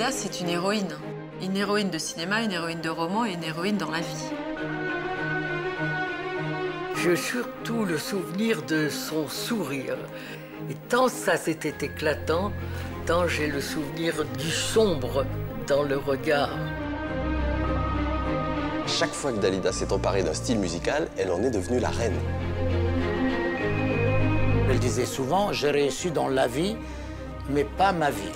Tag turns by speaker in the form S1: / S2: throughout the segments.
S1: Dalida, c'est une héroïne. Une héroïne de cinéma, une héroïne de roman et une héroïne dans la vie.
S2: J'ai surtout le souvenir de son sourire. Et tant ça c'était éclatant, tant j'ai le souvenir du sombre dans le regard.
S3: Chaque fois que Dalida s'est emparée d'un style musical, elle en est devenue la reine.
S4: Elle disait souvent, j'ai réussi dans la vie, mais pas ma vie.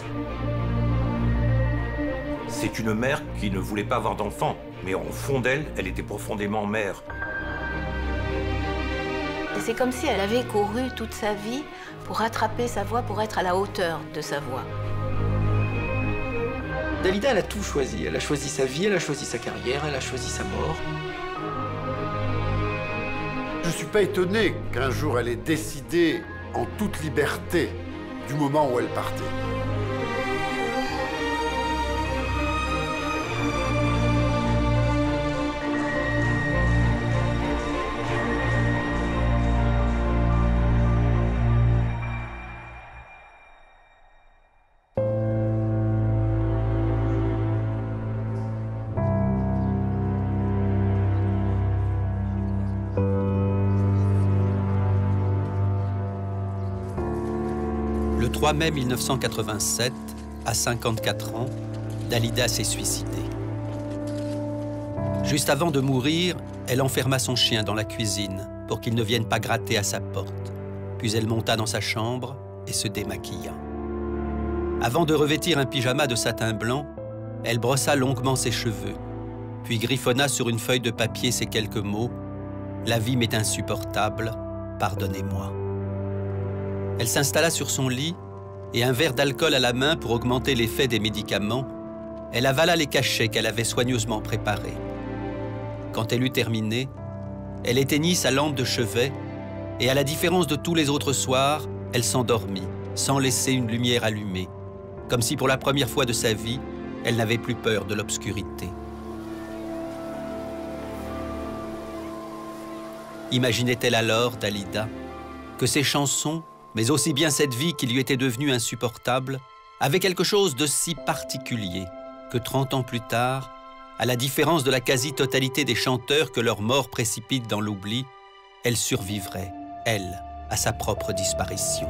S5: C'est une mère qui ne voulait pas avoir d'enfant, mais au fond d'elle, elle était profondément mère.
S6: C'est comme si elle avait couru toute sa vie pour rattraper sa voix, pour être à la hauteur de sa voix.
S7: Dalida, elle a tout choisi. Elle a choisi sa vie, elle a choisi sa carrière, elle a choisi sa mort.
S8: Je ne suis pas étonné qu'un jour elle ait décidé en toute liberté du moment où elle partait.
S9: Le 3 mai 1987, à 54 ans, Dalida s'est suicidée. Juste avant de mourir, elle enferma son chien dans la cuisine pour qu'il ne vienne pas gratter à sa porte. Puis elle monta dans sa chambre et se démaquilla. Avant de revêtir un pyjama de satin blanc, elle brossa longuement ses cheveux, puis griffonna sur une feuille de papier ces quelques mots « La vie m'est insupportable, pardonnez-moi ». Elle s'installa sur son lit et, un verre d'alcool à la main pour augmenter l'effet des médicaments, elle avala les cachets qu'elle avait soigneusement préparés. Quand elle eut terminé, elle éteignit sa lampe de chevet et, à la différence de tous les autres soirs, elle s'endormit, sans laisser une lumière allumée, comme si pour la première fois de sa vie, elle n'avait plus peur de l'obscurité. Imaginait-elle alors, Dalida, que ses chansons, mais aussi bien cette vie qui lui était devenue insupportable, avait quelque chose de si particulier que 30 ans plus tard, à la différence de la quasi-totalité des chanteurs que leur mort précipite dans l'oubli, elle survivrait, elle, à sa propre disparition.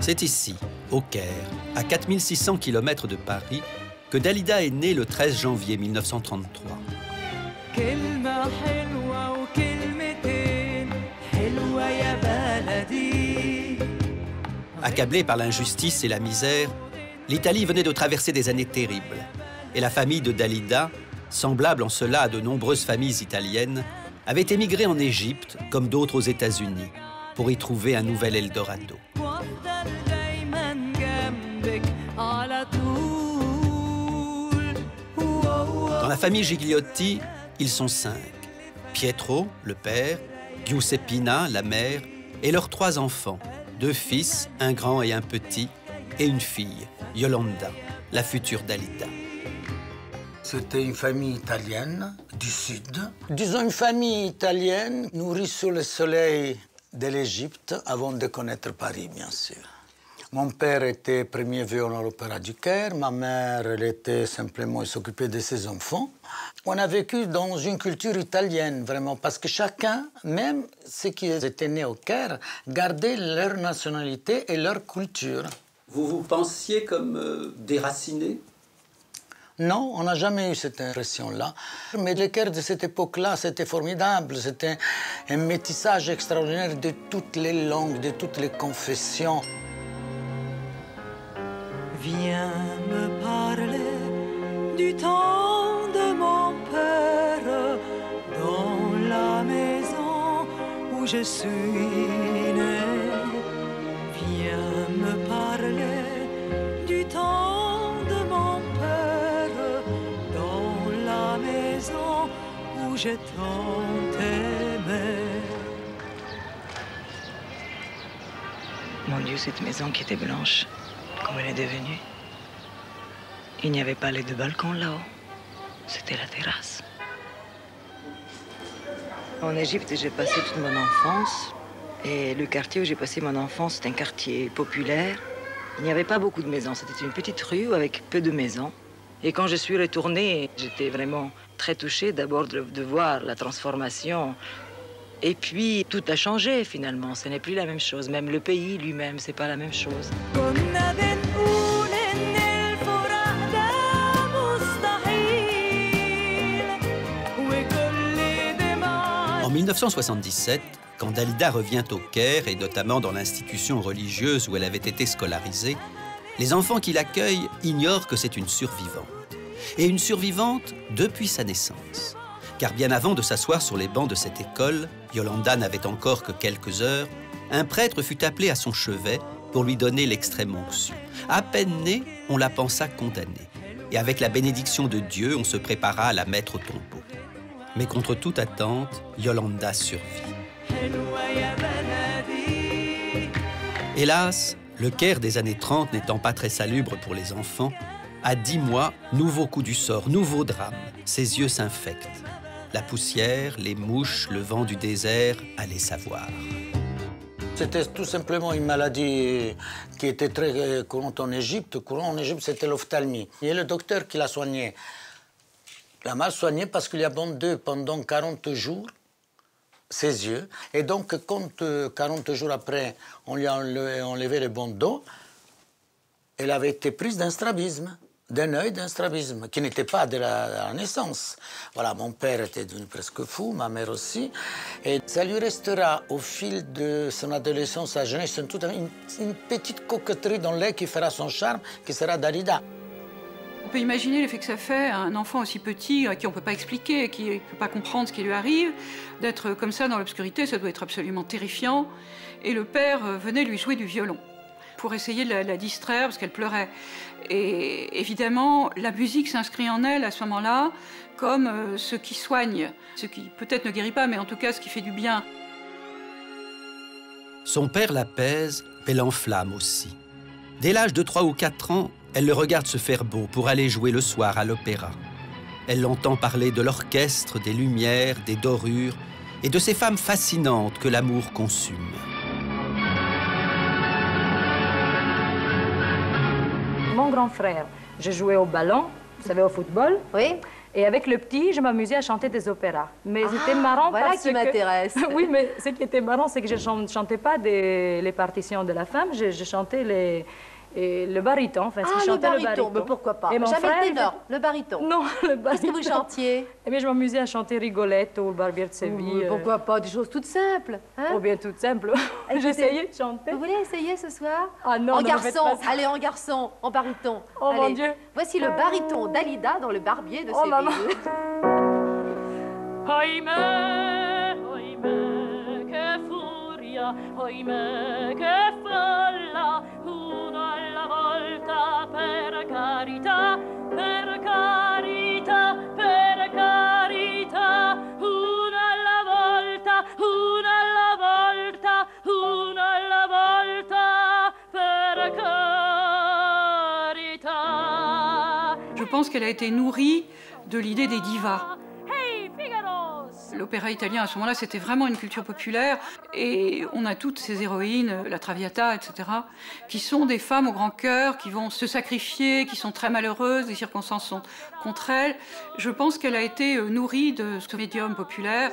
S9: C'est ici, au Caire, à 4600 km de Paris, que Dalida est née le 13 janvier 1933. Accablée par l'injustice et la misère, l'Italie venait de traverser des années terribles. Et la famille de Dalida, semblable en cela à de nombreuses familles italiennes, avait émigré en Égypte, comme d'autres aux États-Unis, pour y trouver un nouvel Eldorado. Dans la famille Gigliotti, ils sont 5. Pietro, le père, Giuseppina, la mère, et leurs 3 enfants, 2 fils, un grand et un petit, et une fille, Yolanda, la future Dalida.
S4: C'était une famille italienne du Sud. Disons une famille italienne nourrie sous le soleil de l'Égypte avant de connaître Paris, bien sûr. Mon père était premier violon à l'Opéra du Caire, ma mère, elle était simplement, elle s'occupait de ses enfants. On a vécu dans une culture italienne, vraiment, parce que chacun, même ceux qui étaient nés au Caire, gardaient leur nationalité et leur culture.
S9: Vous vous pensiez comme déraciné?
S4: Non, on n'a jamais eu cette impression-là. Mais le Caire de cette époque-là, c'était formidable. C'était un métissage extraordinaire de toutes les langues, de toutes les confessions.
S10: Viens me parler du temps de mon père dans la maison où je suis né. Viens me parler du temps de mon père dans la maison où je tant aimé.
S11: Mon Dieu, cette maison qui était blanche, comment elle est devenue? Il n'y avait pas les deux balcons là-haut. C'était la terrasse. En Égypte, j'ai passé toute mon enfance. Et le quartier où j'ai passé mon enfance, c'est un quartier populaire. Il n'y avait pas beaucoup de maisons. C'était une petite rue avec peu de maisons. Et quand je suis retournée, j'étais vraiment très touchée d'abord de voir la transformation. Et puis, tout a changé finalement. Ce n'est plus la même chose. Même le pays lui-même, c'est pas la même chose.
S9: En 1977, quand Dalida revient au Caire, et notamment dans l'institution religieuse où elle avait été scolarisée, les enfants qui l'accueillent ignorent que c'est une survivante. Et une survivante depuis sa naissance. Car bien avant de s'asseoir sur les bancs de cette école, Yolanda n'avait encore que quelques heures, un prêtre fut appelé à son chevet pour lui donner l'extrême onction. À peine née, on la pensa condamnée. Et avec la bénédiction de Dieu, on se prépara à la mettre au tombeau. Mais contre toute attente, Yolanda survit. Hélas, le Caire des années 30 n'étant pas très salubre pour les enfants, à 10 mois, nouveau coup du sort, nouveau drame. Ses yeux s'infectent. La poussière, les mouches, le vent du désert, allez savoir.
S4: C'était tout simplement une maladie qui était très courante en Égypte. Courant en Égypte, c'était l'ophtalmie. Et le docteur qui l'a soignée l'a mal soignée parce qu'il y a bandé pendant 40 jours ses yeux. Et donc, quand 40 jours après, on lui a enlevé les bandeaux, elle avait été prise d'un strabisme. D'un œil, d'un strabisme, qui n'était pas de la naissance. Voilà, mon père était devenu presque fou, ma mère aussi. Et ça lui restera au fil de son adolescence, sa jeunesse, une petite coquetterie dans l'air qui fera son charme, qui sera Dalida.
S12: On peut imaginer l'effet que ça fait à un enfant aussi petit, à qui on ne peut pas expliquer, qui ne peut pas comprendre ce qui lui arrive, d'être comme ça dans l'obscurité, ça doit être absolument terrifiant. Et le père venait lui jouer du violon pour essayer de la distraire, parce qu'elle pleurait. Et évidemment, la musique s'inscrit en elle à ce moment-là comme ce qui soigne, ce qui peut-être ne guérit pas, mais en tout cas ce qui fait du bien.
S9: Son père l'apaise, mais l'enflamme aussi. Dès l'âge de 3 ou 4 ans, elle le regarde se faire beau pour aller jouer le soir à l'opéra. Elle l'entend parler de l'orchestre, des lumières, des dorures et de ces femmes fascinantes que l'amour consume.
S13: Mon grand frère, je jouais au ballon, vous savez, au football.
S14: Oui.
S13: Et avec le petit, je m'amusais à chanter des opéras. Mais c'était marrant
S14: voilà
S13: parce
S14: qui m'intéresse.
S13: Oui, mais ce qui était marrant, c'est que je ne chantais pas les partitions de la femme, je chantais le baryton. Enfin,
S14: le baryton, mais pourquoi pas?
S13: Et mon
S14: jamais
S13: frère,
S14: le ténor, le baryton.
S13: Non, le baryton.
S14: Qu'est-ce que vous chantiez?
S13: Eh bien, je m'amusais à chanter Rigolette ou le Barbier de Séville.
S14: Pourquoi pas? Des choses toutes simples. Hein?
S13: Ou bien toutes simples. J'essayais de chanter.
S14: Vous voulez essayer ce soir?
S13: Ah non,
S14: en garçon. Allez, en garçon, en baryton.
S13: Oh
S14: allez.
S13: mon Dieu.
S14: Voici le baryton d'Alida dans le Barbier de Séville.
S13: Maman.
S10: Oimè, oimè, che furia, oimè, che folla, uno alla volta, per carità, per carità, per carità, uno alla volta, uno alla volta, uno alla volta, per carità.
S12: Je pense qu'elle a été nourrie de l'idée des divas. L'opéra italien, à ce moment-là, c'était vraiment une culture populaire. Et on a toutes ces héroïnes, la Traviata, etc., qui sont des femmes au grand cœur, qui vont se sacrifier, qui sont très malheureuses, les circonstances sont contre elles. Je pense qu'elle a été nourrie de ce médium populaire.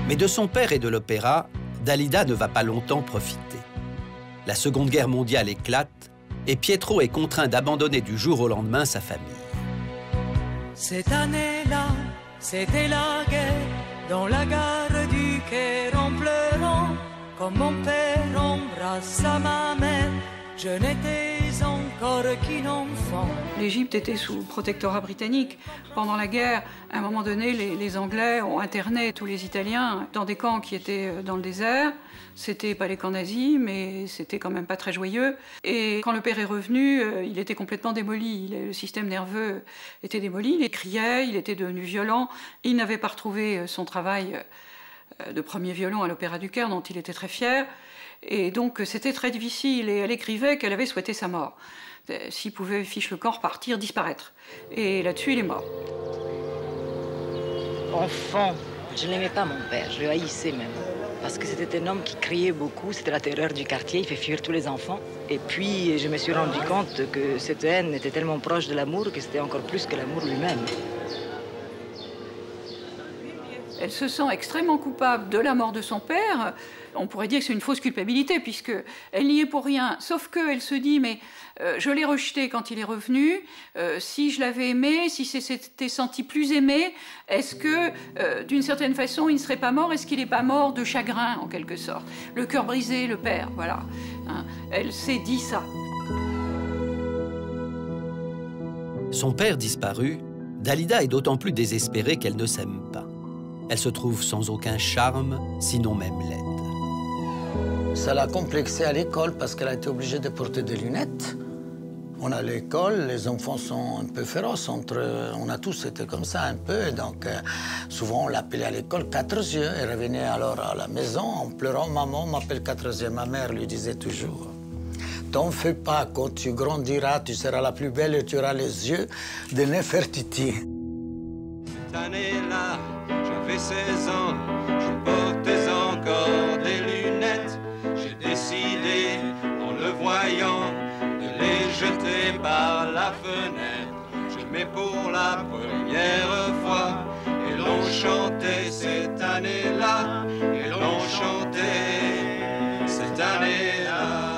S9: Mais de son père et de l'opéra, Dalida ne va pas longtemps profiter. La Seconde Guerre mondiale éclate et Pietro est contraint d'abandonner du jour au lendemain sa famille.
S10: Cette année-là, c'était la guerre dans la gare du Caire en pleurant. Comme mon père embrassa ma mère, je n'étais encore encore qu'un enfant.
S12: L'Égypte était sous protectorat britannique. Pendant la guerre, à un moment donné, les Anglais ont interné tous les Italiens dans des camps qui étaient dans le désert. C'était pas les camps nazis, mais c'était quand même pas très joyeux. Et quand le père est revenu, il était complètement démoli. Le système nerveux était démoli. Il criait, il était devenu violent. Il n'avait pas retrouvé son travail de premier violon à l'Opéra du Caire, dont il était très fier. Et donc c'était très difficile. Et elle écrivait qu'elle avait souhaité sa mort. S'il pouvait, fiche le camp, repartir, disparaître. Et là-dessus, il est mort.
S11: Enfant, je n'aimais pas mon père, je le haïssais même. Parce que c'était un homme qui criait beaucoup, c'était la terreur du quartier, il fait fuir tous les enfants. Et puis je me suis rendu compte que cette haine était tellement proche de l'amour que c'était encore plus que l'amour lui-même.
S12: Elle se sent extrêmement coupable de la mort de son père. On pourrait dire que c'est une fausse culpabilité, puisqu'elle n'y est pour rien. Sauf qu'elle se dit, mais je l'ai rejeté quand il est revenu. Si je l'avais aimé, si s'était senti plus aimé, est-ce que, d'une certaine façon, il ne serait pas mort? Est-ce qu'il n'est pas mort de chagrin, en quelque sorte? Le cœur brisé, le père, voilà. Hein, elle s'est dit ça.
S9: Son père disparu, Dalida est d'autant plus désespérée qu'elle ne s'aime pas. Elle se trouve sans aucun charme, sinon même laide.
S4: Ça l'a complexée à l'école parce qu'elle a été obligée de porter des lunettes. On a l'école, les enfants sont un peu féroces. On a tous été comme ça un peu. Et donc, souvent, on l'appelait à l'école 4 yeux. Elle revenait alors à la maison en pleurant. Maman m'appelle 4 yeux. Ma mère lui disait toujours, t'en fais pas, quand tu grandiras, tu seras la plus belle et tu auras les yeux de Nefertiti.
S15: Cette année-là, j'avais 16 ans, je portais encore des lunettes. J'ai décidé, en le voyant, de les jeter par la fenêtre. J'aimais pour la première fois, et l'on chantait cette année-là, et l'on chantait cette année-là.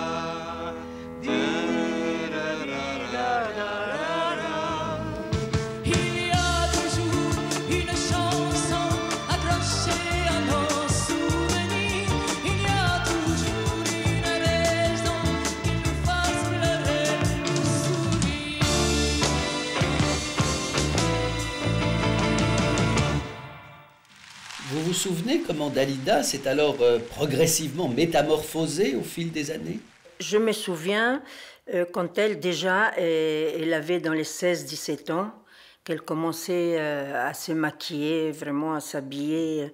S9: Vous vous souvenez comment Dalida s'est alors progressivement métamorphosée au fil des années?
S16: Je me souviens quand elle, déjà, elle avait dans les 16-17 ans, qu'elle commençait à se maquiller, vraiment à s'habiller.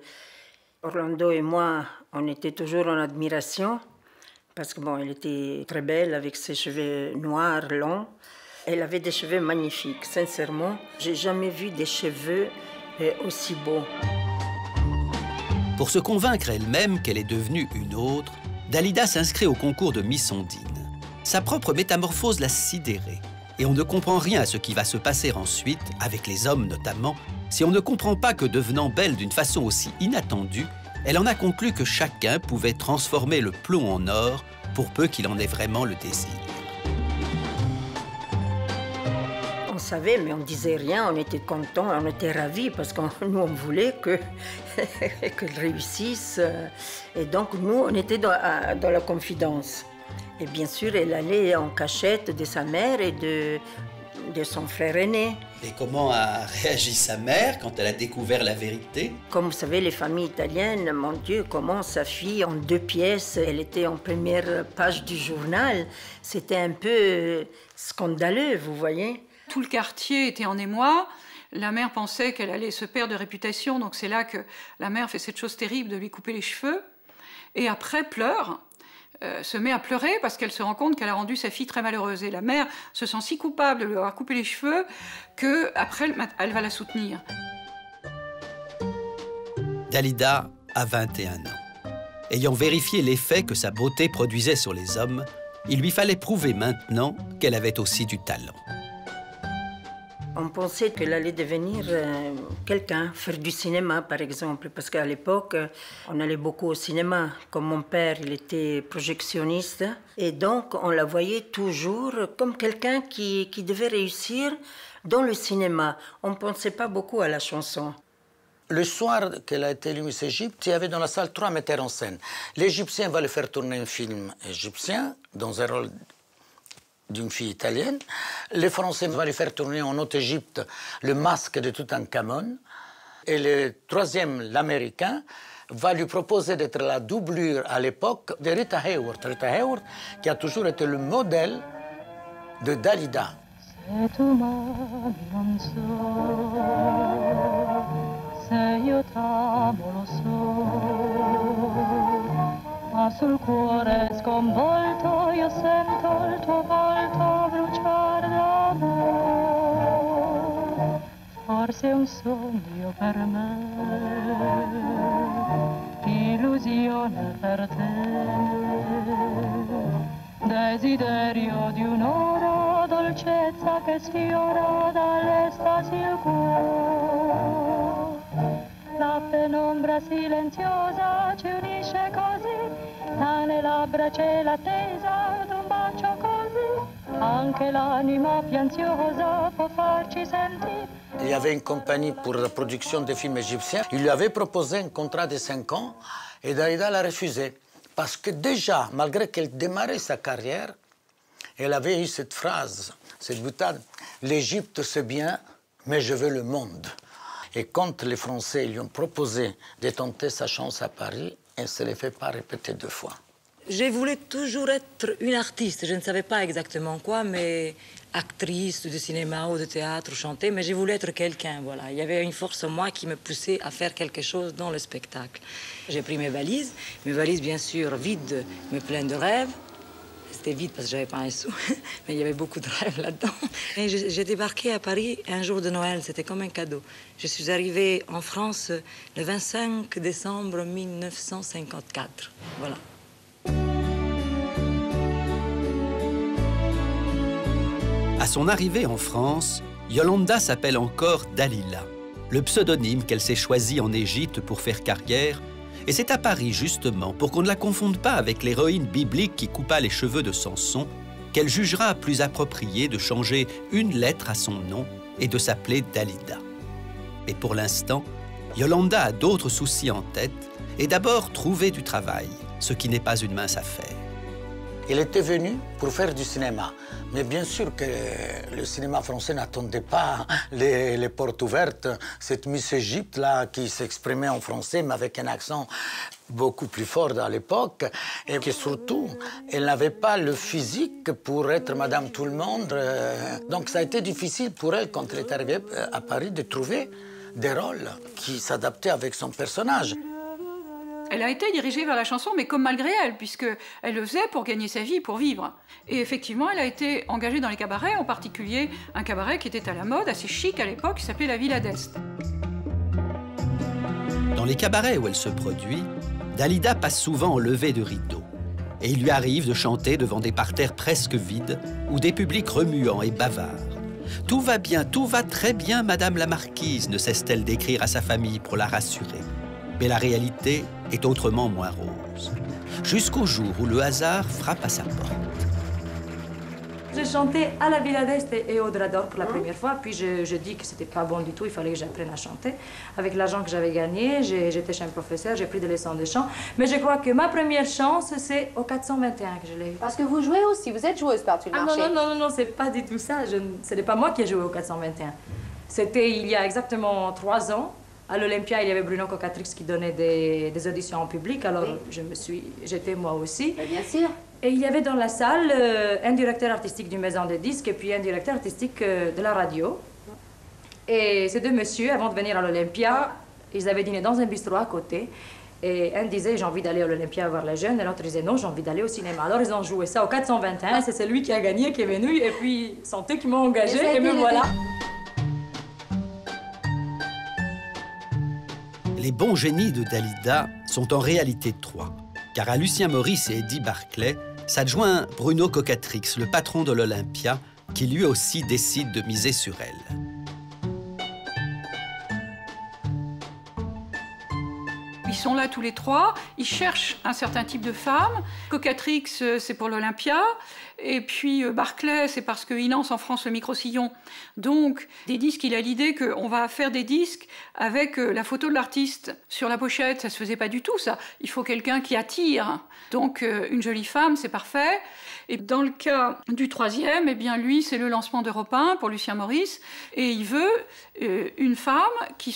S16: Orlando et moi, on était toujours en admiration, parce que bon, elle était très belle avec ses cheveux noirs, longs. Elle avait des cheveux magnifiques, sincèrement. J'ai jamais vu des cheveux aussi beaux.
S9: Pour se convaincre elle-même qu'elle est devenue une autre, Dalida s'inscrit au concours de Miss Ondine. Sa propre métamorphose l'a sidérée. Et on ne comprend rien à ce qui va se passer ensuite, avec les hommes notamment, si on ne comprend pas que devenant belle d'une façon aussi inattendue, elle en a conclu que chacun pouvait transformer le plomb en or pour peu qu'il en ait vraiment le désir.
S16: On savait, mais on disait rien, on était contents, on était ravis, parce que nous, on voulait qu'elle réussisse. Et donc, nous, on était dans la confidence. Et bien sûr, elle allait en cachette de sa mère et de son frère aîné.
S9: Et comment a réagi sa mère quand elle a découvert la vérité?
S16: Comme vous savez, les familles italiennes, mon Dieu, comment sa fille en 2 pièces, elle était en première page du journal. C'était un peu scandaleux, vous voyez.
S12: Tout le quartier était en émoi. La mère pensait qu'elle allait se perdre de réputation, donc c'est là que la mère fait cette chose terrible de lui couper les cheveux. Et après, pleure, se met à pleurer parce qu'elle se rend compte qu'elle a rendu sa fille très malheureuse. Et la mère se sent si coupable de lui avoir coupé les cheveux qu'après, elle va la soutenir.
S9: Dalida a 21 ans. Ayant vérifié l'effet que sa beauté produisait sur les hommes, il lui fallait prouver maintenant qu'elle avait aussi du talent.
S16: On pensait qu'elle allait devenir quelqu'un, faire du cinéma par exemple, parce qu'à l'époque, on allait beaucoup au cinéma. Comme mon père, il était projectionniste, et donc on la voyait toujours comme quelqu'un qui devait réussir dans le cinéma. On ne pensait pas beaucoup à la chanson.
S4: Le soir qu'elle a été élue Miss Égypte, il y avait dans la salle 3 metteurs en scène. L'Égyptien va le faire tourner un film égyptien dans un rôle d'une fille italienne. Les Français vont lui faire tourner en Haute-Égypte le masque de Toutankhamon. Et le troisième, l'Américain, va lui proposer d'être la doublure à l'époque de Rita Hayworth. Rita Hayworth qui a toujours été le modèle de Dalida.
S13: Ma sul cuore sconvolto io sento il tuo volto bruciare d'amore. Forse è un sogno per me, illusione per te, desiderio di un'ora, dolcezza che sfiora dall'estasi il cuore. La penombra silenziosa ci unisce così, dalle labbra c'è l'attesa d'un bacio così, anche l'anima più ansiosa può farci sentire.
S4: Il y avait une compagnie pour la production des films égyptiens. Il lui avait proposé un contrat de 5 ans et Dalida l'a refusé. Parce que déjà, malgré qu'elle démarrait sa carrière, elle avait eu cette phrase, cette boutade, « L'Égypte c'est bien, mais je veux le monde ». Et quand les Français lui ont proposé de tenter sa chance à Paris, elle ne se l'est fait pas répéter 2 fois.
S11: Je voulais toujours être une artiste. Je ne savais pas exactement quoi, mais actrice de cinéma ou de théâtre, chanter, mais je voulais être quelqu'un, voilà. Il y avait une force en moi qui me poussait à faire quelque chose dans le spectacle. J'ai pris mes valises bien sûr vides, mais pleines de rêves. C'était vide parce que j'avais pas un sou, mais il y avait beaucoup de rêves là-dedans. Et j'ai débarqué à Paris un jour de Noël, c'était comme un cadeau. Je suis arrivée en France le 25 décembre 1954, voilà.
S9: À son arrivée en France, Yolanda s'appelle encore Dalila, le pseudonyme qu'elle s'est choisi en Égypte pour faire carrière. Et c'est à Paris, justement, pour qu'on ne la confonde pas avec l'héroïne biblique qui coupa les cheveux de Samson, qu'elle jugera plus approprié de changer une lettre à son nom et de s'appeler Dalida. Mais pour l'instant, Yolanda a d'autres soucis en tête et d'abord trouver du travail, ce qui n'est pas une mince affaire.
S4: Il était venu pour faire du cinéma. Mais bien sûr que le cinéma français n'attendait pas les portes ouvertes. Cette Miss Égypte-là qui s'exprimait en français, mais avec un accent beaucoup plus fort à l'époque. Et que surtout, elle n'avait pas le physique pour être Madame Tout-le-Monde. Donc ça a été difficile pour elle, quand elle est arrivée à Paris, de trouver des rôles qui s'adaptaient avec son personnage.
S12: Elle a été dirigée vers la chanson, mais comme malgré elle, puisqu'elle le faisait pour gagner sa vie, pour vivre. Et effectivement, elle a été engagée dans les cabarets, en particulier un cabaret qui était à la mode, assez chic à l'époque, qui s'appelait la Villa d'Est.
S9: Dans les cabarets où elle se produit, Dalida passe souvent en levée de rideau. Et il lui arrive de chanter devant des parterres presque vides ou des publics remuants et bavards. Tout va bien, tout va très bien, Madame la Marquise, ne cesse-t-elle d'écrire à sa famille pour la rassurer. Mais la réalité est autrement moins rose. Jusqu'au jour où le hasard frappe à sa porte.
S13: J'ai chanté à la Villa d'Est et au Drador pour la première fois, puis je dis que c'était pas bon du tout, il fallait que j'apprenne à chanter. Avec l'argent que j'avais gagné, j'étais chez un professeur, j'ai pris des leçons de chant. Mais je crois que ma première chance, c'est au 421 que je l'ai eu.
S14: Parce que vous jouez aussi, vous êtes joueuse par-dessus le marché.
S13: Non, c'est pas du tout ça. Ce n'est pas moi qui ai joué au 421. C'était il y a exactement 3 ans. À l'Olympia, il y avait Bruno Cocatrix qui donnait des auditions en public, alors oui. J'étais moi aussi.
S14: Mais bien sûr.
S13: Et il y avait dans la salle un directeur artistique d'une maison de disques et puis un directeur artistique de la radio. Et ces 2 messieurs, avant de venir à l'Olympia, ils avaient dîné dans un bistrot à côté. Et un disait, j'ai envie d'aller à l'Olympia voir les jeunes, et l'autre disait, non, j'ai envie d'aller au cinéma. Alors ils ont joué ça au 421, c'est celui qui a gagné qui est venu, et puis sont eux qui m'ont engagé, et me voilà.
S9: Les bons génies de Dalida sont en réalité 3, car à Lucien Maurice et Eddie Barclay s'adjoint Bruno Cocatrix, le patron de l'Olympia, qui lui aussi décide de miser sur elle.
S12: Ils sont là tous les 3, ils cherchent un certain type de femme. Cocatrix, c'est pour l'Olympia, Et puis Barclay, c'est parce qu'il lance en France le micro-sillon. Donc, des disques, il a l'idée qu'on va faire des disques avec la photo de l'artiste sur la pochette. Ça se faisait pas du tout, ça. Il faut quelqu'un qui attire. Donc, une jolie femme, c'est parfait. Et dans le cas du troisième, eh bien, lui, c'est le lancement d'Europe 1 pour Lucien Maurice. Et il veut une femme qui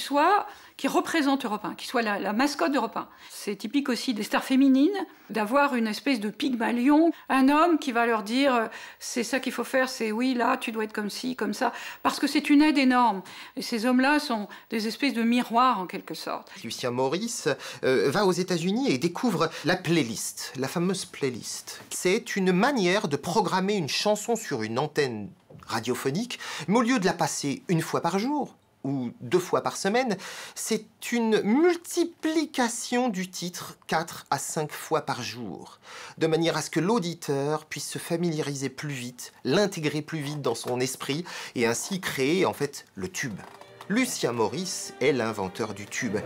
S12: représente Europe 1, qui soit la mascotte d'Europe 1. C'est typique aussi des stars féminines, d'avoir une espèce de Pygmalion, un homme qui va leur dire « c'est ça qu'il faut faire, c'est oui, là, tu dois être comme ci, comme ça », parce que c'est une aide énorme. Et ces hommes-là sont des espèces de miroirs, en quelque sorte.
S17: Lucien Maurice va aux États-Unis et découvre la playlist, la fameuse playlist. C'est une manière de programmer une chanson sur une antenne radiophonique, mais au lieu de la passer une fois par jour, ou 2 fois par semaine, c'est une multiplication du titre 4 à 5 fois par jour, de manière à ce que l'auditeur puisse se familiariser plus vite, l'intégrer plus vite dans son esprit, et ainsi créer en fait le tube. Lucien Maurice est l'inventeur du tube.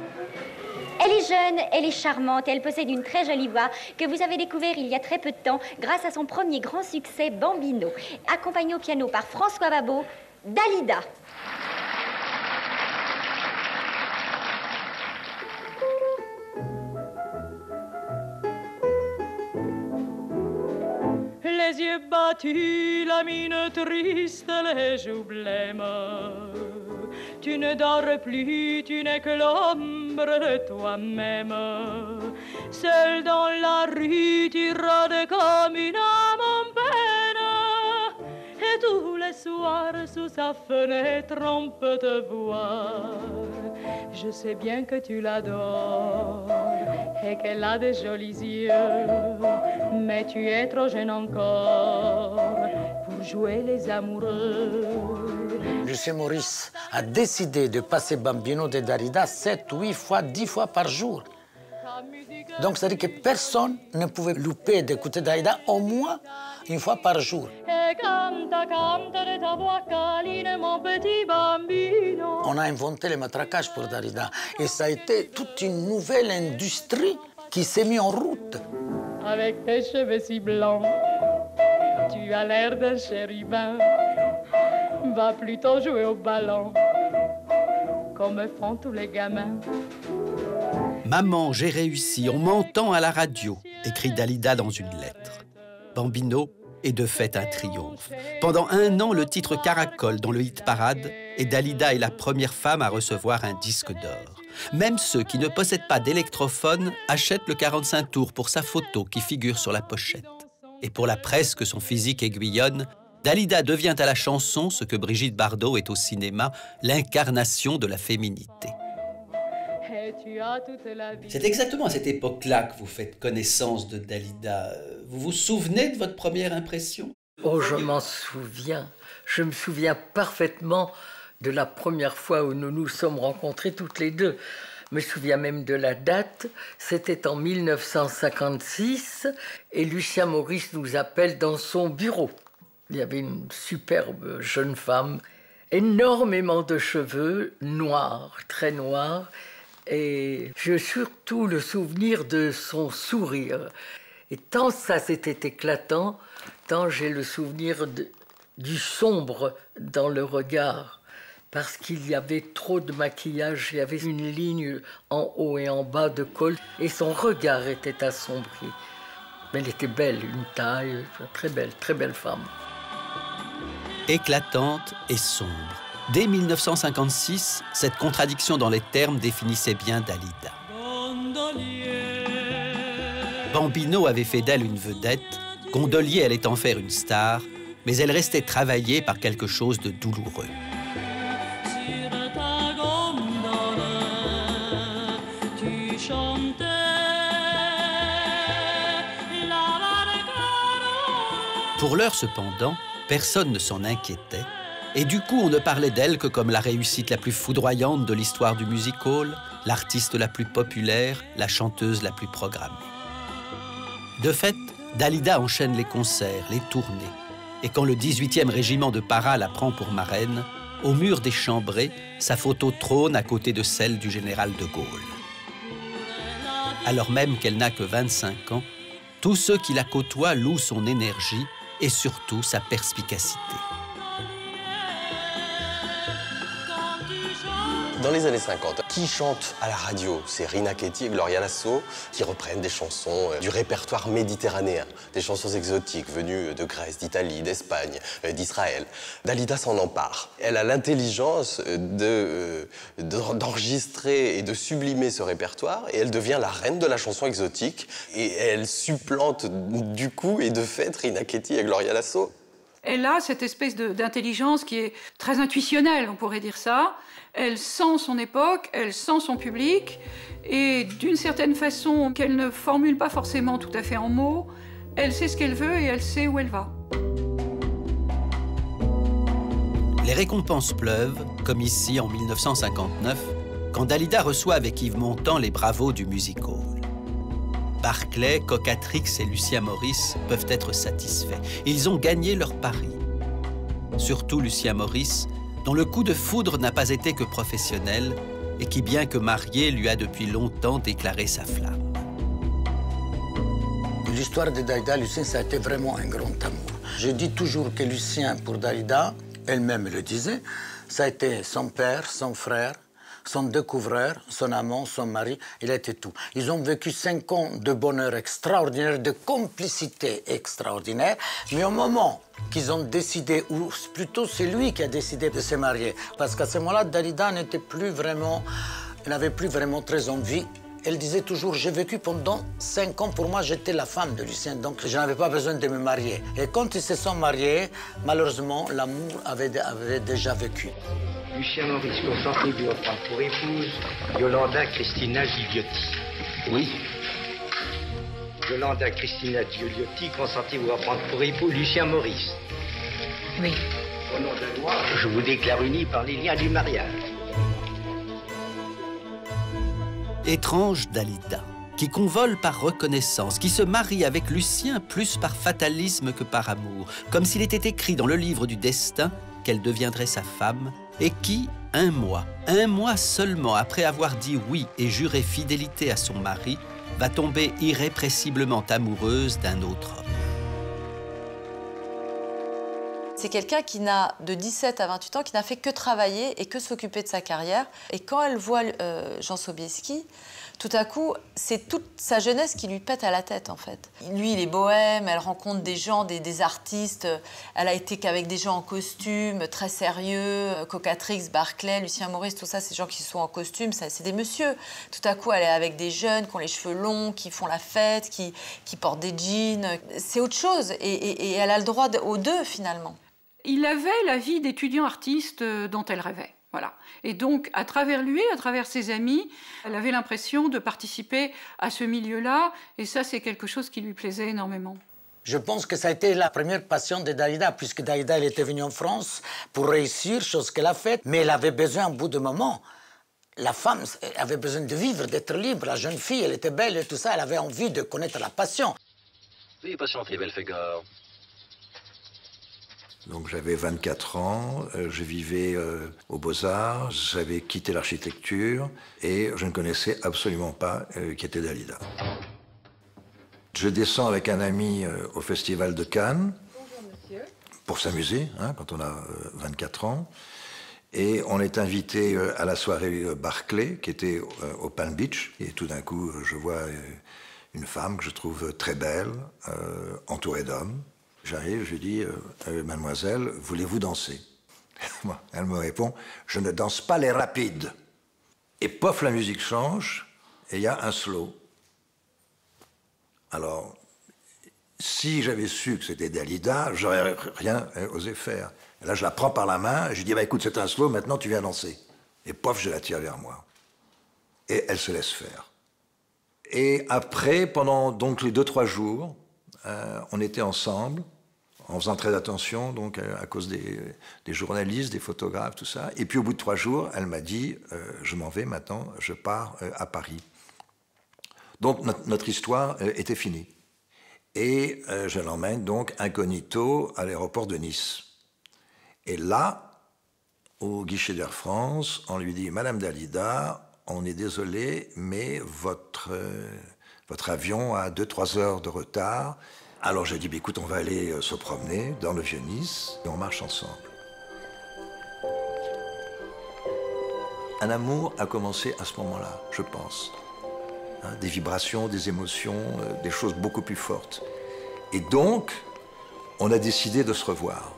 S18: Elle est jeune, elle est charmante, elle possède une très jolie voix que vous avez découvert il y a très peu de temps grâce à son premier grand succès, Bambino, accompagné au piano par François Babot, Dalida.
S10: Les yeux battus, la mine triste, les joues blêmes. Tu ne dors plus, tu n'es que l'ombre de toi-même. Seul dans la rue, tu rôdes comme une âme en peine. Et tous les soirs, sous sa fenêtre, on peut te voir. Je sais bien que tu l'adores et qu'elle a de jolis yeux, mais tu es trop jeune encore pour jouer les amoureux.
S4: Lucien Maurice a décidé de passer Bambino de Dalida 7, 8 fois, 10 fois par jour. Donc, ça veut dire que personne ne pouvait louper d'écouter Dalida au moins une fois par jour. On a inventé le matraquage pour Dalida et ça a été toute une nouvelle industrie qui s'est mise en route.
S10: Avec tes cheveux si blancs, tu as l'air d'un chérubin. Va plutôt jouer au ballon, comme font tous les gamins.
S9: Maman, j'ai réussi, on m'entend à la radio, écrit Dalida dans une lettre. Bambino est de fait un triomphe. Pendant 1 an, le titre caracole dans le hit-parade et Dalida est la première femme à recevoir un disque d'or. Même ceux qui ne possèdent pas d'électrophone achètent le 45 tours pour sa photo qui figure sur la pochette. Et pour la presse que son physique aiguillonne, Dalida devient à la chanson ce que Brigitte Bardot est au cinéma, l'incarnation de la féminité. C'est exactement à cette époque-là que vous faites connaissance de Dalida. Vous vous souvenez de votre première impression?
S2: Oh, je m'en souviens. Je me souviens parfaitement de la première fois où nous nous sommes rencontrés toutes les deux. Je me souviens même de la date. C'était en 1956 et Lucien Maurice nous appelle dans son bureau. Il y avait une superbe jeune femme, énormément de cheveux, noirs, très noirs. Et j'ai surtout le souvenir de son sourire. Et tant ça c'était éclatant, tant j'ai le souvenir du sombre dans le regard. Parce qu'il y avait trop de maquillage, il y avait une ligne en haut et en bas de col. Et son regard était assombri. Mais elle était belle, une taille, très belle femme.
S9: Éclatante et sombre. Dès 1956, cette contradiction dans les termes définissait bien Dalida. Bambino avait fait d'elle une vedette, Gondolier allait en faire une star, mais elle restait travaillée par quelque chose de douloureux. Pour l'heure cependant, personne ne s'en inquiétait. Et du coup, on ne parlait d'elle que comme la réussite la plus foudroyante de l'histoire du music-hall, l'artiste la plus populaire, la chanteuse la plus programmée. De fait, Dalida enchaîne les concerts, les tournées. Et quand le 18e régiment de Para la prend pour marraine, au mur des Chambrées, sa photo trône à côté de celle du général de Gaulle. Alors même qu'elle n'a que 25 ans, tous ceux qui la côtoient louent son énergie et surtout sa perspicacité.
S3: Dans les années 50, qui chante à la radio? C'est Rina Ketty et Gloria Lasso qui reprennent des chansons du répertoire méditerranéen, des chansons exotiques venues de Grèce, d'Italie, d'Espagne, d'Israël. Dalida s'en empare. Elle a l'intelligence d'enregistrer et de sublimer ce répertoire et elle devient la reine de la chanson exotique et elle supplante du coup et de fait Rina Ketty et Gloria Lasso.
S12: Elle a cette espèce d'intelligence qui est très intuitionnelle, on pourrait dire ça. Elle sent son époque, elle sent son public, et d'une certaine façon qu'elle ne formule pas forcément tout à fait en mots, elle sait ce qu'elle veut et elle sait où elle va.
S9: Les récompenses pleuvent, comme ici en 1959, quand Dalida reçoit avec Yves Montand les bravos du music hall. Barclay, Cocatrix et Lucien Morris peuvent être satisfaits. Ils ont gagné leur pari. Surtout Lucien Morris, dont le coup de foudre n'a pas été que professionnel et qui, bien que marié, lui a depuis longtemps déclaré sa flamme.
S4: L'histoire de Dalida, Lucien, ça a été vraiment un grand amour. Je dis toujours que Lucien, pour Dalida, elle-même le disait, ça a été son père, son frère, son découvreur, son amant, son mari, il a été tout. Ils ont vécu 5 ans de bonheur extraordinaire, de complicité extraordinaire, mais au moment qu'ils ont décidé, ou plutôt c'est lui qui a décidé de se marier, parce qu'à ce moment-là, Dalida n'avait plus vraiment très envie. Elle disait toujours, j'ai vécu pendant 5 ans, pour moi j'étais la femme de Lucien, donc je n'avais pas besoin de me marier. Et quand ils se sont mariés, malheureusement, l'amour avait déjà vécu.
S19: Lucien Morris, consentez-vous à prendre pour épouse Yolanda Cristina Gigliotti?
S20: Oui.
S19: Yolanda Cristina Gigliotti, consentez-vous à prendre pour époux Lucien Morris?
S20: Oui.
S19: Au nom de la loi, je vous déclare unis par les liens du mariage.
S9: Étrange Dalida, qui convole par reconnaissance, qui se marie avec Lucien plus par fatalisme que par amour, comme s'il était écrit dans le livre du destin qu'elle deviendrait sa femme, et qui, un mois seulement après avoir dit oui et juré fidélité à son mari, va tomber irrépressiblement amoureuse d'un autre homme.
S1: C'est quelqu'un qui n'a, de 17 à 28 ans, qui n'a fait que travailler et que s'occuper de sa carrière. Et quand elle voit Jean Sobieski, tout à coup, c'est toute sa jeunesse qui lui pète à la tête, en fait. Lui, il est bohème, elle rencontre des gens, des artistes. Elle a été qu'avec des gens en costume, très sérieux. Cocatrix, Barclay, Lucien Morris, tout ça, ces gens qui sont en costume, c'est des messieurs. Tout à coup, elle est avec des jeunes qui ont les cheveux longs, qui font la fête, qui portent des jeans. C'est autre chose. Et elle a le droit aux deux, finalement.
S12: Il avait la vie d'étudiant artiste dont elle rêvait. Voilà. Et donc, à travers lui, à travers ses amis, elle avait l'impression de participer à ce milieu-là. Et ça, c'est quelque chose qui lui plaisait énormément.
S4: Je pense que ça a été la première passion de Dalida, puisque Dalida, elle était venue en France pour réussir, chose qu'elle a faite. Mais elle avait besoin, au bout d'un moment, la femme avait besoin de vivre, d'être libre. La jeune fille, elle était belle et tout ça. Elle avait envie de connaître la passion.
S20: Veuillez patienter, Belphégor.
S21: Donc j'avais 24 ans, je vivais aux Beaux-Arts, j'avais quitté l'architecture et je ne connaissais absolument pas qui était Dalida. Je descends avec un ami au Festival de Cannes pour s'amuser, hein, quand on a 24 ans. Et on est invité à la soirée Barclay, qui était au Palm Beach. Et tout d'un coup, je vois une femme que je trouve très belle, entourée d'hommes. J'arrive, je lui dis, mademoiselle, voulez-vous danser? Elle me répond, je ne danse pas les rapides. Et pof, la musique change, et il y a un slow. Alors, si j'avais su que c'était Dalida, j'aurais rien osé faire. Et là, je la prends par la main, et je lui dis, bah, écoute, c'est un slow, maintenant tu viens danser. Et pof, je la tire vers moi. Et elle se laisse faire. Et après, pendant donc les 2-3 jours, on était ensemble, en faisant très attention, donc à cause des journalistes, des photographes, tout ça. Et puis au bout de 3 jours, elle m'a dit, je m'en vais maintenant, je pars à Paris. Donc notre histoire était finie. Et je l'emmène donc incognito à l'aéroport de Nice. Et là, au guichet d'Air France, on lui dit, Madame Dalida, on est désolé, mais votre avion a 2-3 heures de retard. Alors j'ai dit, bah, écoute, on va aller se promener dans le Vieux-Nice et on marche ensemble. Un amour a commencé à ce moment-là, je pense. Hein, des vibrations, des émotions, des choses beaucoup plus fortes. Et donc, on a décidé de se revoir.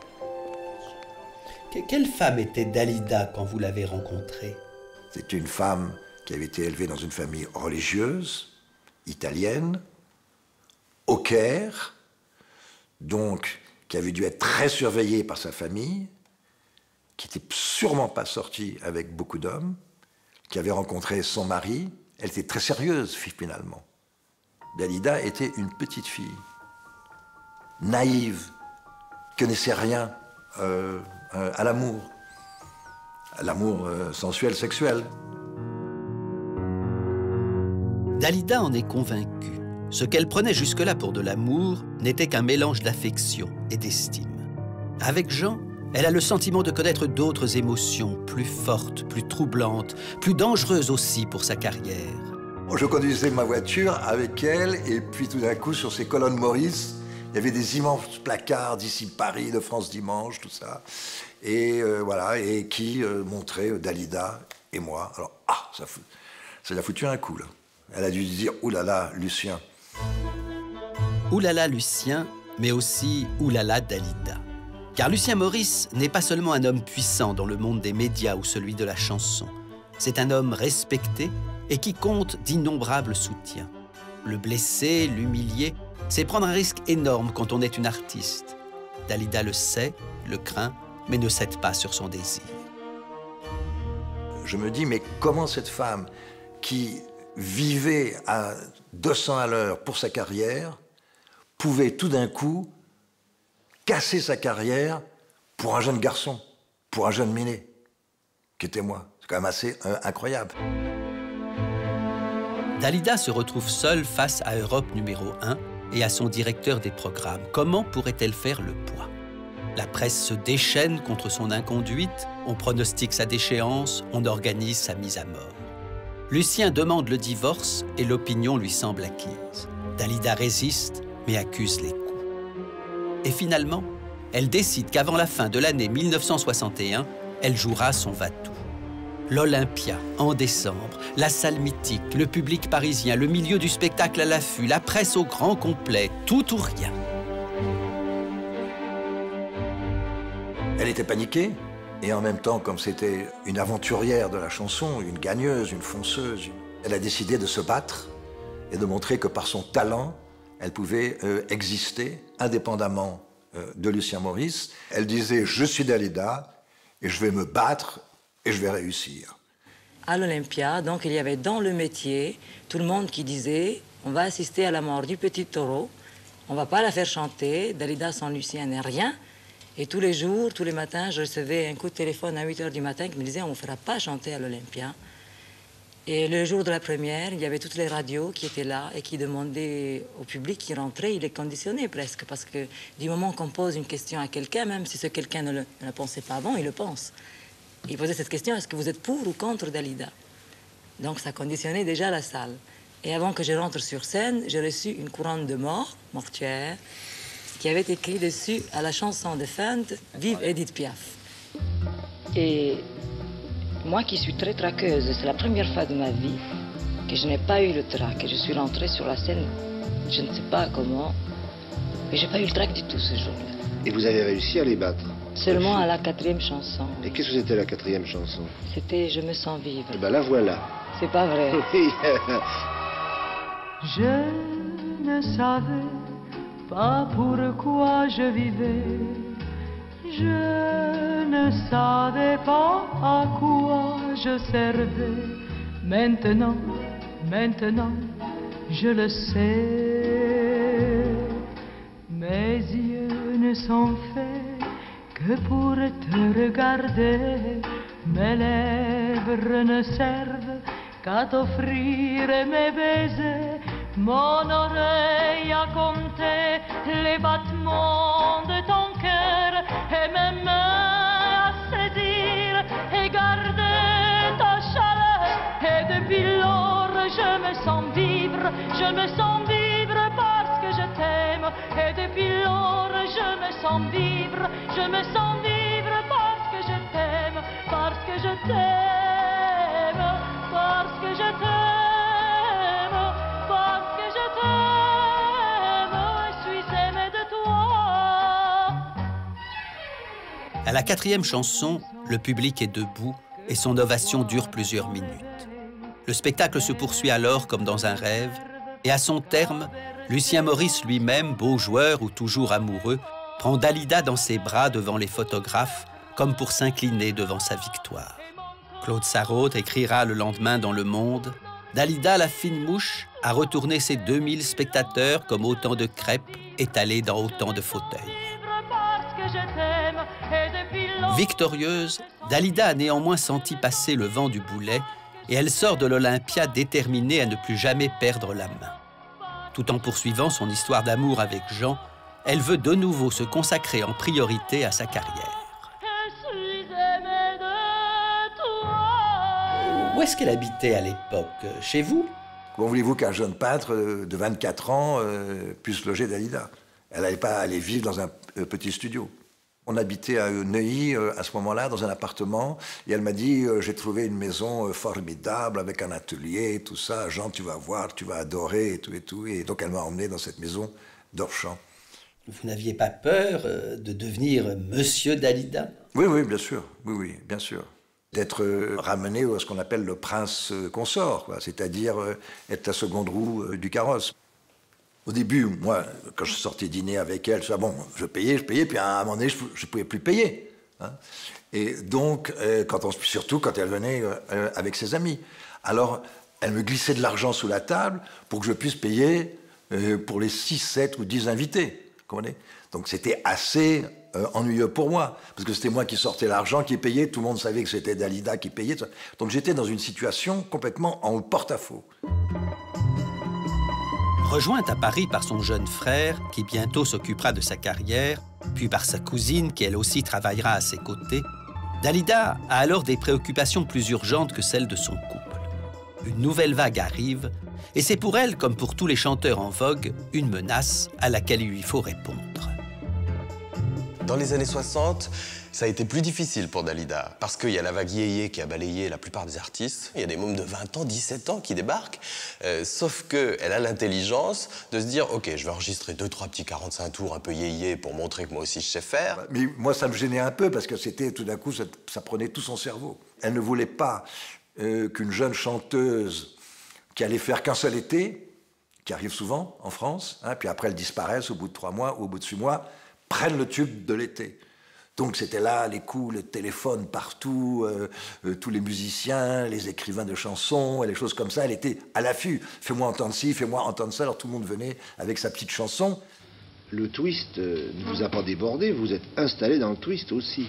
S9: Quelle femme était Dalida quand vous l'avez rencontrée?
S21: C'est une femme qui avait été élevée dans une famille religieuse, italienne, au Caire, donc qui avait dû être très surveillée par sa famille, qui n'était sûrement pas sortie avec beaucoup d'hommes, qui avait rencontré son mari. Elle était très sérieuse, finalement. Dalida était une petite fille, naïve, qui connaissait rien à l'amour sensuel, sexuel.
S9: Dalida en est convaincue. Ce qu'elle prenait jusque-là pour de l'amour n'était qu'un mélange d'affection et d'estime. Avec Jean, elle a le sentiment de connaître d'autres émotions, plus fortes, plus troublantes, plus dangereuses aussi pour sa carrière.
S21: Je conduisais ma voiture avec elle, et puis tout d'un coup, sur ces colonnes Maurice, il y avait des immenses placards d'ici Paris, de France Dimanche, tout ça. Et voilà, et qui montraient Dalida et moi. Alors, ça l'a foutu un coup, là. Elle a dû dire « Ouh là là, Lucien ».
S9: Ouh là là, Lucien, mais aussi Ouh là là, Dalida. Car Lucien Maurice n'est pas seulement un homme puissant dans le monde des médias ou celui de la chanson. C'est un homme respecté et qui compte d'innombrables soutiens. Le blesser, l'humilier, c'est prendre un risque énorme quand on est une artiste. Dalida le sait, le craint, mais ne cède pas sur son désir.
S21: Je me dis, mais comment cette femme qui vivait à 200 à l'heure pour sa carrière pouvait tout d'un coup casser sa carrière pour un jeune garçon, pour un jeune minet, qui était moi. C'est quand même assez incroyable.
S9: Dalida se retrouve seule face à Europe numéro 1 et à son directeur des programmes. Comment pourrait-elle faire le poids? La presse se déchaîne contre son inconduite, on pronostique sa déchéance, on organise sa mise à mort. Lucien demande le divorce et l'opinion lui semble acquise. Dalida résiste, mais accuse les coups. Et finalement, elle décide qu'avant la fin de l'année 1961, elle jouera son va-tout. L'Olympia, en décembre, la salle mythique, le public parisien, le milieu du spectacle à l'affût, la presse au grand complet, tout ou rien.
S21: Elle était paniquée, et en même temps, comme c'était une aventurière de la chanson, une gagneuse, une fonceuse, elle a décidé de se battre et de montrer que par son talent, elle pouvait exister indépendamment de Lucien Maurice. Elle disait « Je suis Dalida et je vais me battre et je vais réussir ».
S11: À l'Olympia, donc il y avait dans le métier tout le monde qui disait « On va assister à la mort du petit taureau, on va pas la faire chanter, Dalida sans Lucien n'est rien ». Et tous les jours, tous les matins, je recevais un coup de téléphone à 8 h du matin qui me disait « On ne fera pas chanter à l'Olympia ». Et le jour de la première, il y avait toutes les radios qui étaient là et qui demandaient au public qui rentrait, il les conditionnait presque. Parce que du moment qu'on pose une question à quelqu'un, même si ce quelqu'un ne la pensait pas avant, il le pense. Il posait cette question, est-ce que vous êtes pour ou contre Dalida? Donc ça conditionnait déjà la salle. Et avant que je rentre sur scène, j'ai reçu une couronne de mort, mortuaire, qui avait écrit dessus à la chanson de Fente, « Vive Edith Piaf ». Et moi qui suis très traqueuse, c'est la première fois de ma vie que je n'ai pas eu le trac. Je suis rentrée sur la scène, je ne sais pas comment, mais je n'ai pas eu le trac du tout ce jour-là.
S5: Et vous avez réussi à les battre?
S11: Seulement à la 4e chanson.
S5: Et qu'est-ce que c'était la 4e chanson?
S11: C'était « Je me sens vivre ».
S5: Eh ben la voilà.
S11: C'est pas vrai.
S10: Je ne savais pas pourquoi je vivais, je ne savais pas à quoi je servais. Maintenant, je le sais. Mes yeux ne sont faits que pour te regarder, mes lèvres ne servent qu'à t'offrir mes baisers. Mon oreille a compté les battements de ton cœur et mes mains à saisir et garder ta chaleur. Et depuis lors je me sens vivre parce que je t'aime Et depuis lors, je me sens vivre parce que je t'aime, parce que je t'aime, parce que je t'aime, parce que je t'aime, je suis aimée de toi.
S9: À la 4e chanson, le public est debout et son ovation dure plusieurs minutes. Le spectacle se poursuit alors comme dans un rêve, et à son terme, Lucien Maurice lui-même, beau joueur ou toujours amoureux, prend Dalida dans ses bras devant les photographes, comme pour s'incliner devant sa victoire. Claude Sarraute écrira le lendemain dans Le Monde « Dalida, la fine mouche, a retourné ses 2000 spectateurs comme autant de crêpes étalées dans autant de fauteuils. » Victorieuse, Dalida a néanmoins senti passer le vent du boulet et elle sort de l'Olympia déterminée à ne plus jamais perdre la main. Tout en poursuivant son histoire d'amour avec Jean, elle veut de nouveau se consacrer en priorité à sa carrière. Où est-ce qu'elle habitait à l'époque? Chez vous?
S21: Comment voulez-vous qu'un jeune peintre de 24 ans puisse loger Dalida? Elle n'allait pas aller vivre dans un petit studio. On habitait à Neuilly à ce moment-là, dans un appartement, et elle m'a dit j'ai trouvé une maison formidable avec un atelier, tout ça. Jean, tu vas voir, tu vas adorer, et tout et tout. Et donc elle m'a emmené dans cette maison d'Orchamps.
S9: Vous n'aviez pas peur de devenir Monsieur Dalida?
S21: Oui, oui, bien sûr. Oui, oui, bien sûr. D'être ramené à ce qu'on appelle le prince consort, c'est-à-dire être la seconde roue du carrosse. Au début, moi, quand je sortais dîner avec elle, bon, je payais, puis à un moment donné, je ne pouvais plus payer. Hein. Et donc, surtout quand elle venait avec ses amis. Alors, elle me glissait de l'argent sous la table pour que je puisse payer pour les 6, 7 ou 10 invités. Vous comprenez? Donc, c'était assez ennuyeux pour moi, parce que c'était moi qui sortais l'argent, qui payait, tout le monde savait que c'était Dalida qui payait. Donc, j'étais dans une situation complètement en porte-à-faux.
S9: Rejointe à Paris par son jeune frère, qui bientôt s'occupera de sa carrière, puis par sa cousine, qui elle aussi travaillera à ses côtés, Dalida a alors des préoccupations plus urgentes que celles de son couple. Une nouvelle vague arrive, et c'est pour elle, comme pour tous les chanteurs en vogue, une menace à laquelle il lui faut répondre.
S3: Dans les années 60, ça a été plus difficile pour Dalida, parce qu'il y a la vague yéyé qui a balayé la plupart des artistes. Il y a des mômes de 20 ans, 17 ans qui débarquent, sauf qu'elle a l'intelligence de se dire « Ok, je vais enregistrer 2-3 petits 45 tours un peu yéyé pour montrer que moi aussi je sais faire. »
S21: Mais moi, ça me gênait un peu, parce que c'était tout d'un coup, ça prenait tout son cerveau. Elle ne voulait pas qu'une jeune chanteuse qui allait faire qu'un seul été, qui arrive souvent en France, hein, puis après elle disparaisse au bout de 3 mois ou au bout de 6 mois, prenne le tube de l'été. Donc c'était là les coups, le téléphone partout, tous les musiciens, les écrivains de chansons, et les choses comme ça. Elle était à l'affût. Fais-moi entendre ci, fais-moi entendre ça. Alors tout le monde venait avec sa petite chanson.
S5: Le twist ne vous a pas débordé, vous êtes installé dans le twist aussi.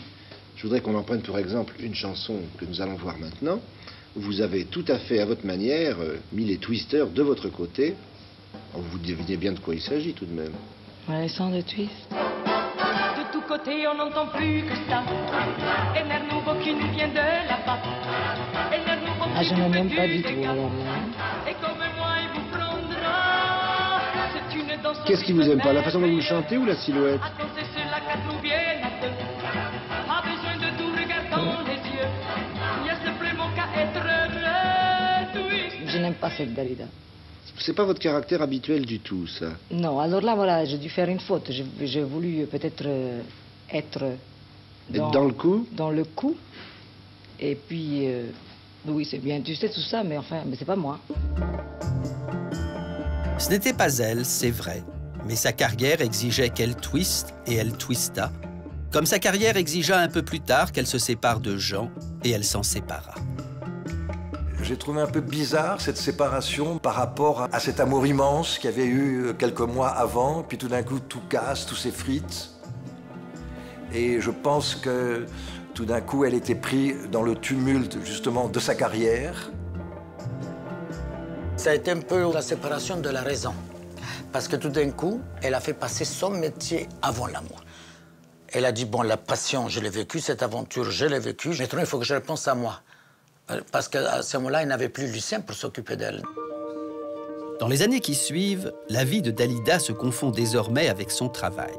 S5: Je voudrais qu'on en prenne pour exemple une chanson que nous allons voir maintenant, où vous avez tout à fait à votre manière mis les twisters de votre côté. Alors, vous devinez bien de quoi il s'agit tout de même.
S11: Ouais, sans de twist.
S10: De tous côtés, on n'entend plus que ça. Et l'air nouveau qui nous vient de là-bas. Et l'air nouveau qui
S11: je ne m'aime pas du tout.
S10: Et comme moi, il vous prendra. C'est une danse.
S5: Qu'est-ce qui vous aime pas, la façon dont vous chantez ou la silhouette?
S10: À danser sur la carte nous viennent à deux. Pas besoin de tout regarder dans les yeux. Il y a simplement qu'à être heureux.
S11: Je n'aime pas cette Dalida.
S5: C'est pas votre caractère habituel du tout, ça.
S11: Non, alors là, voilà, j'ai dû faire une faute. J'ai voulu peut-être être
S5: dans le coup.
S11: Dans le coup. Et puis, oui, c'est bien, tu sais tout ça, mais enfin, mais c'est pas moi.
S9: Ce n'était pas elle, c'est vrai. Mais sa carrière exigeait qu'elle twiste, et elle twista. Comme sa carrière exigea un peu plus tard qu'elle se sépare de Jean, et elle s'en sépara.
S21: J'ai trouvé un peu bizarre cette séparation par rapport à cet amour immense qu'il y avait eu quelques mois avant, puis tout d'un coup tout casse, tout s'effrite. Et je pense que tout d'un coup elle était prise dans le tumulte justement de sa carrière.
S4: Ça a été un peu la séparation de la raison. Parce que tout d'un coup, elle a fait passer son métier avant l'amour. Elle a dit, bon, la passion, je l'ai vécue, cette aventure, je l'ai vécue. Maintenant, il faut que je repense à moi. Parce qu'à ce moment-là, il n'avait plus Lucien pour s'occuper d'elle.
S9: Dans les années qui suivent, la vie de Dalida se confond désormais avec son travail.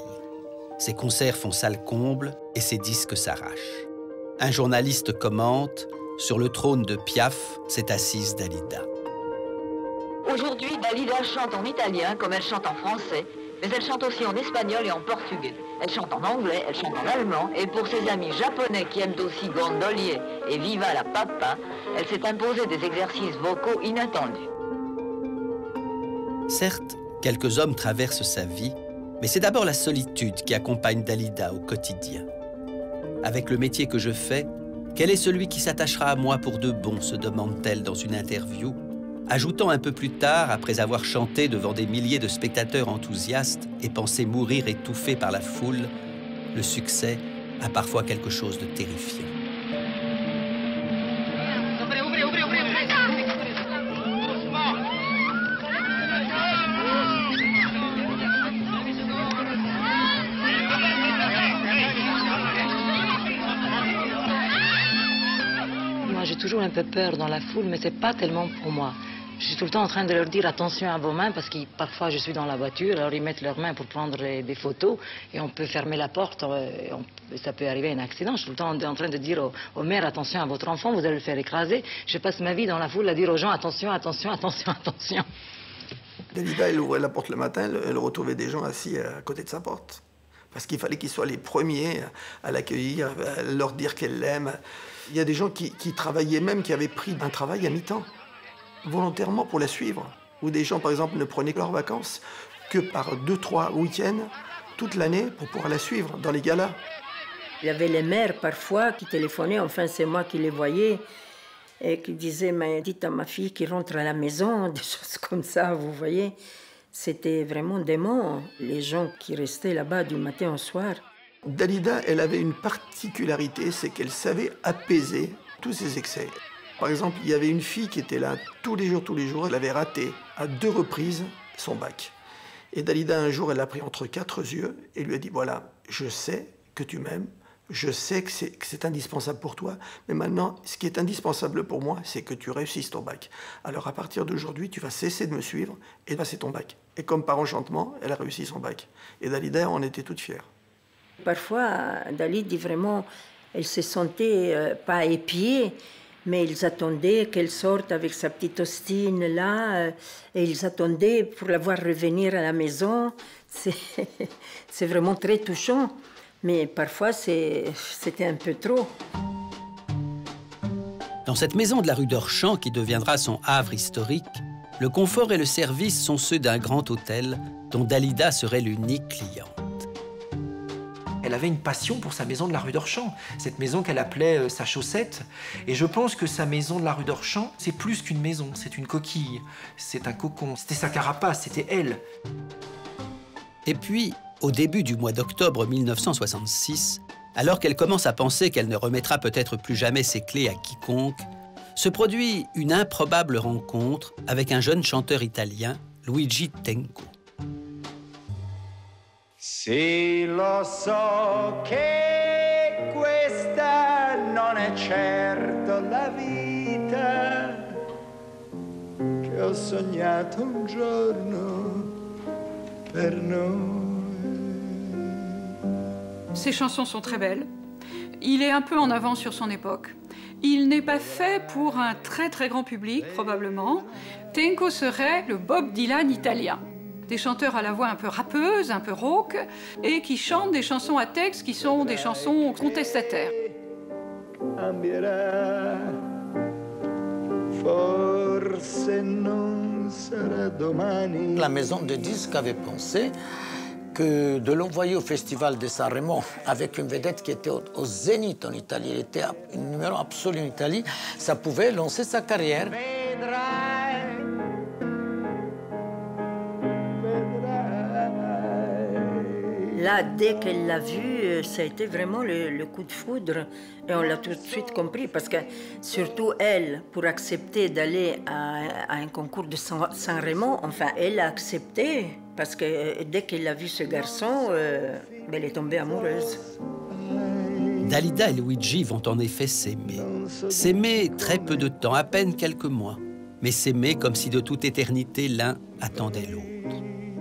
S9: Ses concerts font salle comble et ses disques s'arrachent. Un journaliste commente « Sur le trône de Piaf, s'est assise Dalida ».
S11: Aujourd'hui, Dalida chante en italien comme elle chante en français, mais elle chante aussi en espagnol et en portugais. Elle chante en anglais, elle chante en allemand, et pour ses amis japonais qui aiment aussi Gondolier et Viva la Papa, elle s'est imposée des exercices vocaux inattendus.
S9: Certes, quelques hommes traversent sa vie, mais c'est d'abord la solitude qui accompagne Dalida au quotidien. Avec le métier que je fais, quel est celui qui s'attachera à moi pour de bon, se demande-t-elle dans une interview, ajoutant un peu plus tard, après avoir chanté devant des milliers de spectateurs enthousiastes et pensé mourir étouffée par la foule, le succès a parfois quelque chose de terrifiant.
S11: Moi, j'ai toujours un peu peur dans la foule, mais c'est pas tellement pour moi. Je suis tout le temps en train de leur dire attention à vos mains parce que parfois je suis dans la voiture, alors ils mettent leurs mains pour prendre des photos et on peut fermer la porte, ça peut arriver un accident. Je suis tout le temps en train de dire aux mères attention à votre enfant, vous allez le faire écraser. Je passe ma vie dans la foule à dire aux gens attention, attention, attention, attention.
S7: Dalida, elle ouvrait la porte le matin, elle retrouvait des gens assis à côté de sa porte. Parce qu'il fallait qu'ils soient les premiers à l'accueillir, à leur dire qu'elle l'aime. Il y a des gens qui travaillaient même, qui avaient pris un travail à mi-temps, volontairement pour la suivre. Ou des gens, par exemple, ne prenaient leurs vacances que par 2-3 week-ends toute l'année pour pouvoir la suivre dans les galas.
S16: Il y avait les mères parfois qui téléphonaient, enfin c'est moi qui les voyais, et qui disaient mais dites à ma fille qui rentre à la maison, des choses comme ça, vous voyez. C'était vraiment dément, les gens qui restaient là-bas du matin au soir.
S7: Dalida, elle avait une particularité, c'est qu'elle savait apaiser tous ses excès. Par exemple, il y avait une fille qui était là tous les jours, elle avait raté à 2 reprises son bac. Et Dalida, un jour, elle l'a pris entre 4 yeux et lui a dit, voilà, je sais que tu m'aimes, je sais que c'est indispensable pour toi, mais maintenant, ce qui est indispensable pour moi, c'est que tu réussisses ton bac. Alors à partir d'aujourd'hui, tu vas cesser de me suivre et passer ton bac. Et comme par enchantement, elle a réussi son bac. Et Dalida en était toute fière.
S16: Parfois, Dalida dit vraiment, elle se sentait pas épiée, mais ils attendaient qu'elle sorte avec sa petite Austin là, et ils attendaient pour la voir revenir à la maison. C'est vraiment très touchant, mais parfois c'était un peu trop.
S9: Dans cette maison de la rue d'Orchamps, qui deviendra son havre historique, le confort et le service sont ceux d'un grand hôtel dont Dalida serait l'unique cliente.
S7: Elle avait une passion pour sa maison de la rue d'Orchamps, cette maison qu'elle appelait sa chaussette. Et je pense que sa maison de la rue d'Orchamps, c'est plus qu'une maison, c'est une coquille, c'est un cocon, c'était sa carapace, c'était elle.
S9: Et puis, au début du mois d'octobre 1966, alors qu'elle commence à penser qu'elle ne remettra peut-être plus jamais ses clés à quiconque, se produit une improbable rencontre avec un jeune chanteur italien, Luigi Tenco.
S15: Sì, lo so che questa non è certo la vita che ho sognato un giorno per noi.
S12: Ses chansons sont très belles. Il est un peu en avance sur son époque. Il n'est pas fait pour un très très grand public, probablement. Tenco serait le Bob Dylan italien. Des chanteurs à la voix un peu rappeuse, un peu rauque, et qui chantent des chansons à texte qui sont des chansons contestataires.
S4: La maison de disques avait pensé que de l'envoyer au festival de Sanremo avec une vedette qui était au zénith en Italie, elle était un numéro absolu en Italie, ça pouvait lancer sa carrière.
S16: Là, dès qu'elle l'a vu, ça a été vraiment le coup de foudre. Et on l'a tout de suite compris, parce que surtout elle, pour accepter d'aller à un concours de Sanremo, enfin, elle a accepté, parce que dès qu'elle a vu ce garçon, elle est tombée amoureuse.
S9: Dalida et Luigi vont en effet s'aimer. S'aimer très peu de temps, à peine quelques mois. mais s'aimer comme si de toute éternité l'un attendait l'autre.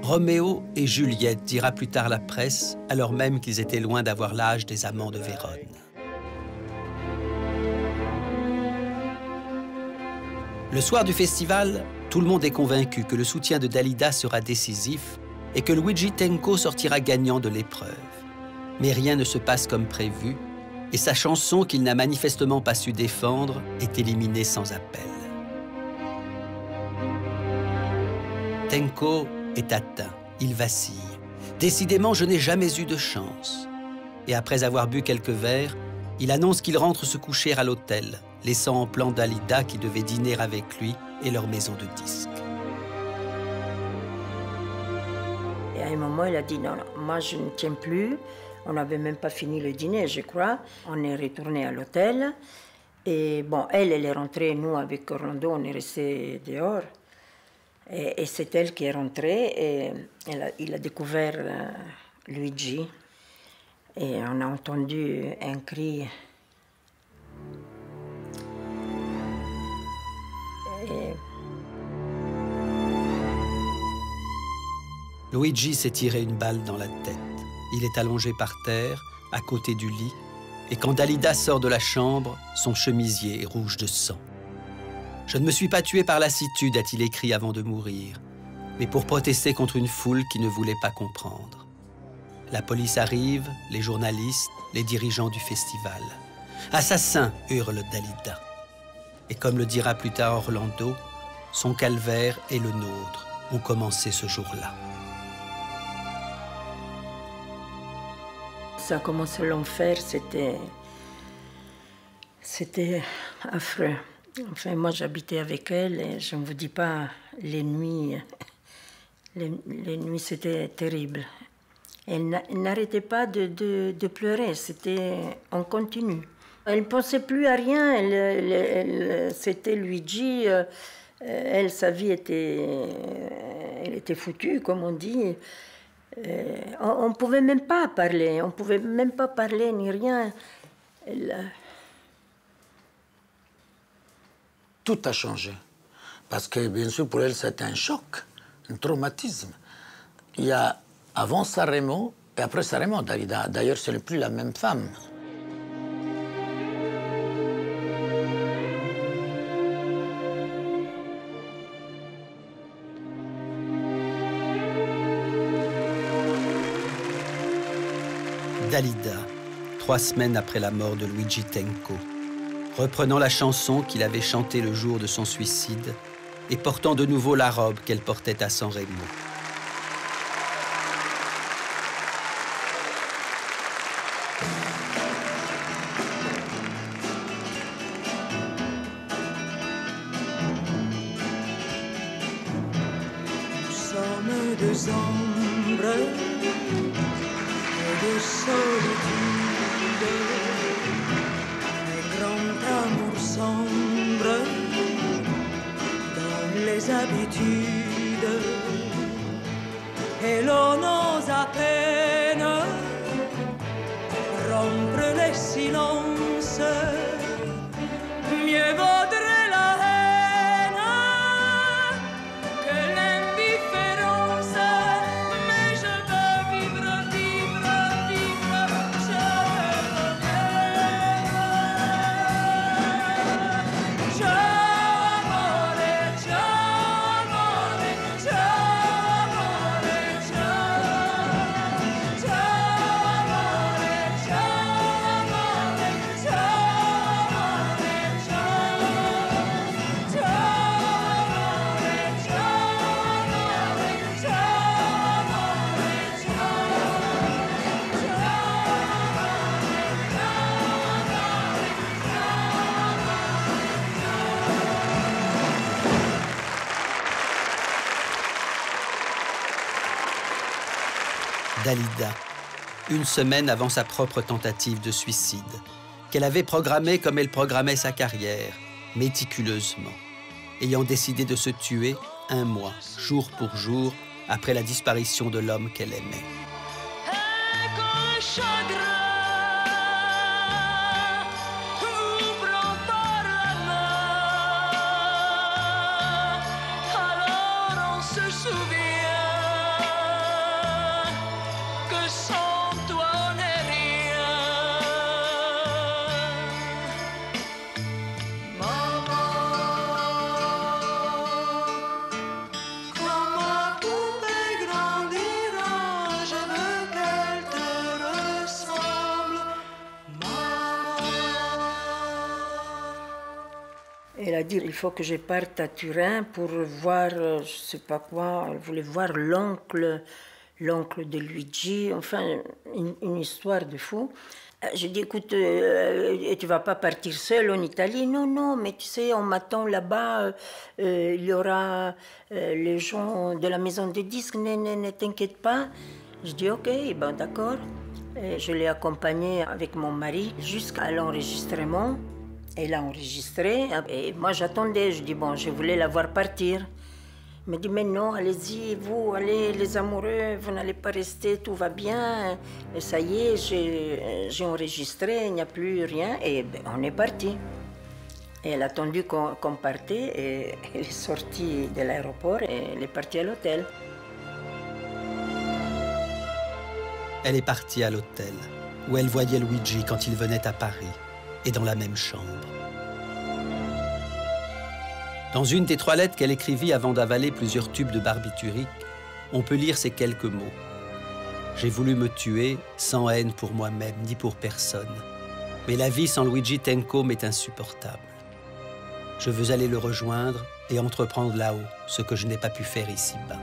S9: Roméo et Juliette, dira plus tard la presse, alors même qu'ils étaient loin d'avoir l'âge des amants de Vérone. Le soir du festival, tout le monde est convaincu que le soutien de Dalida sera décisif et que Luigi Tenco sortira gagnant de l'épreuve. Mais rien ne se passe comme prévu et sa chanson qu'il n'a manifestement pas su défendre est éliminée sans appel. Tenco est atteint, il vacille. Décidément, je n'ai jamais eu de chance. Et après avoir bu quelques verres, il annonce qu'il rentre se coucher à l'hôtel, laissant en plan Dalida qui devait dîner avec lui et leur maison de disques.
S16: Et à un moment, il a dit non, moi je ne tiens plus. On n'avait même pas fini le dîner, je crois. On est retourné à l'hôtel. Et bon, elle est rentrée, nous avec Orlando, on est restés dehors. Et c'est elle qui est rentrée et il a découvert Luigi. Et on a entendu un cri. Et...
S9: Luigi s'est tiré une balle dans la tête. Il est allongé par terre, à côté du lit, et quand Dalida sort de la chambre, son chemisier est rouge de sang. « Je ne me suis pas tué par lassitude », a-t-il écrit avant de mourir, mais pour protester contre une foule qui ne voulait pas comprendre. La police arrive, les journalistes, les dirigeants du festival. « Assassin !» hurle Dalida. Et comme le dira plus tard Orlando, son calvaire et le nôtre ont commencé ce jour-là.
S16: Ça a commencé l'enfer, c'était affreux. Enfin, moi, j'habitais avec elle et je ne vous dis pas, les nuits, c'était terrible. Elle n'arrêtait pas de pleurer, c'était en continu. Elle ne pensait plus à rien, c'était Luigi, elle, sa vie elle était foutue, comme on dit. On ne pouvait même pas parler, ni rien.
S4: Tout a changé. Parce que, bien sûr, pour elle, c'était un choc, un traumatisme. Il y a avant Sanremo et après Sanremo, Dalida. D'ailleurs, ce n'est plus la même femme.
S9: Dalida, 3 semaines après la mort de Luigi Tenco, reprenant la chanson qu'il avait chantée le jour de son suicide et portant de nouveau la robe qu'elle portait à Sanremo.
S10: Nous sommes deux ombres de solitude, un grand amour sombre dans les habitudes, et l'on ose à peine rompre les silences, mieux vaudrait la haine que l'indifférence, mais je veux vivre, je
S9: Dalida, une semaine avant sa propre tentative de suicide, qu'elle avait programmée comme elle programmait sa carrière, méticuleusement, ayant décidé de se tuer 1 mois, jour pour jour, après la disparition de l'homme qu'elle aimait.
S16: Elle a dit il faut que je parte à Turin pour voir, je sais pas quoi, elle voulait voir l'oncle de Luigi, enfin une histoire de fou. Je dis écoute, tu vas pas partir seule en Italie? Non, non, mais tu sais, on m'attend là-bas, il y aura les gens de la maison de disques, ne t'inquiète pas. Je dis ok, ben d'accord. Je l'ai accompagnée avec mon mari jusqu'à l'enregistrement. Elle a enregistré et moi j'attendais, je dis bon, je voulais la voir partir. Elle me dit mais non, allez-y, vous, allez les amoureux, vous n'allez pas rester, tout va bien. Et ça y est, j'ai enregistré, il n'y a plus rien et ben, on est parti. Et elle a attendu qu'on partait et elle est sortie de l'aéroport et elle est partie à l'hôtel.
S9: Elle est partie à l'hôtel où elle voyait Luigi quand il venait à Paris. Et dans la même chambre. Dans une des 3 lettres qu'elle écrivit avant d'avaler plusieurs tubes de barbiturique, on peut lire ces quelques mots. « J'ai voulu me tuer sans haine pour moi-même ni pour personne. Mais la vie sans Luigi Tenco m'est insupportable. Je veux aller le rejoindre et entreprendre là-haut ce que je n'ai pas pu faire ici-bas. »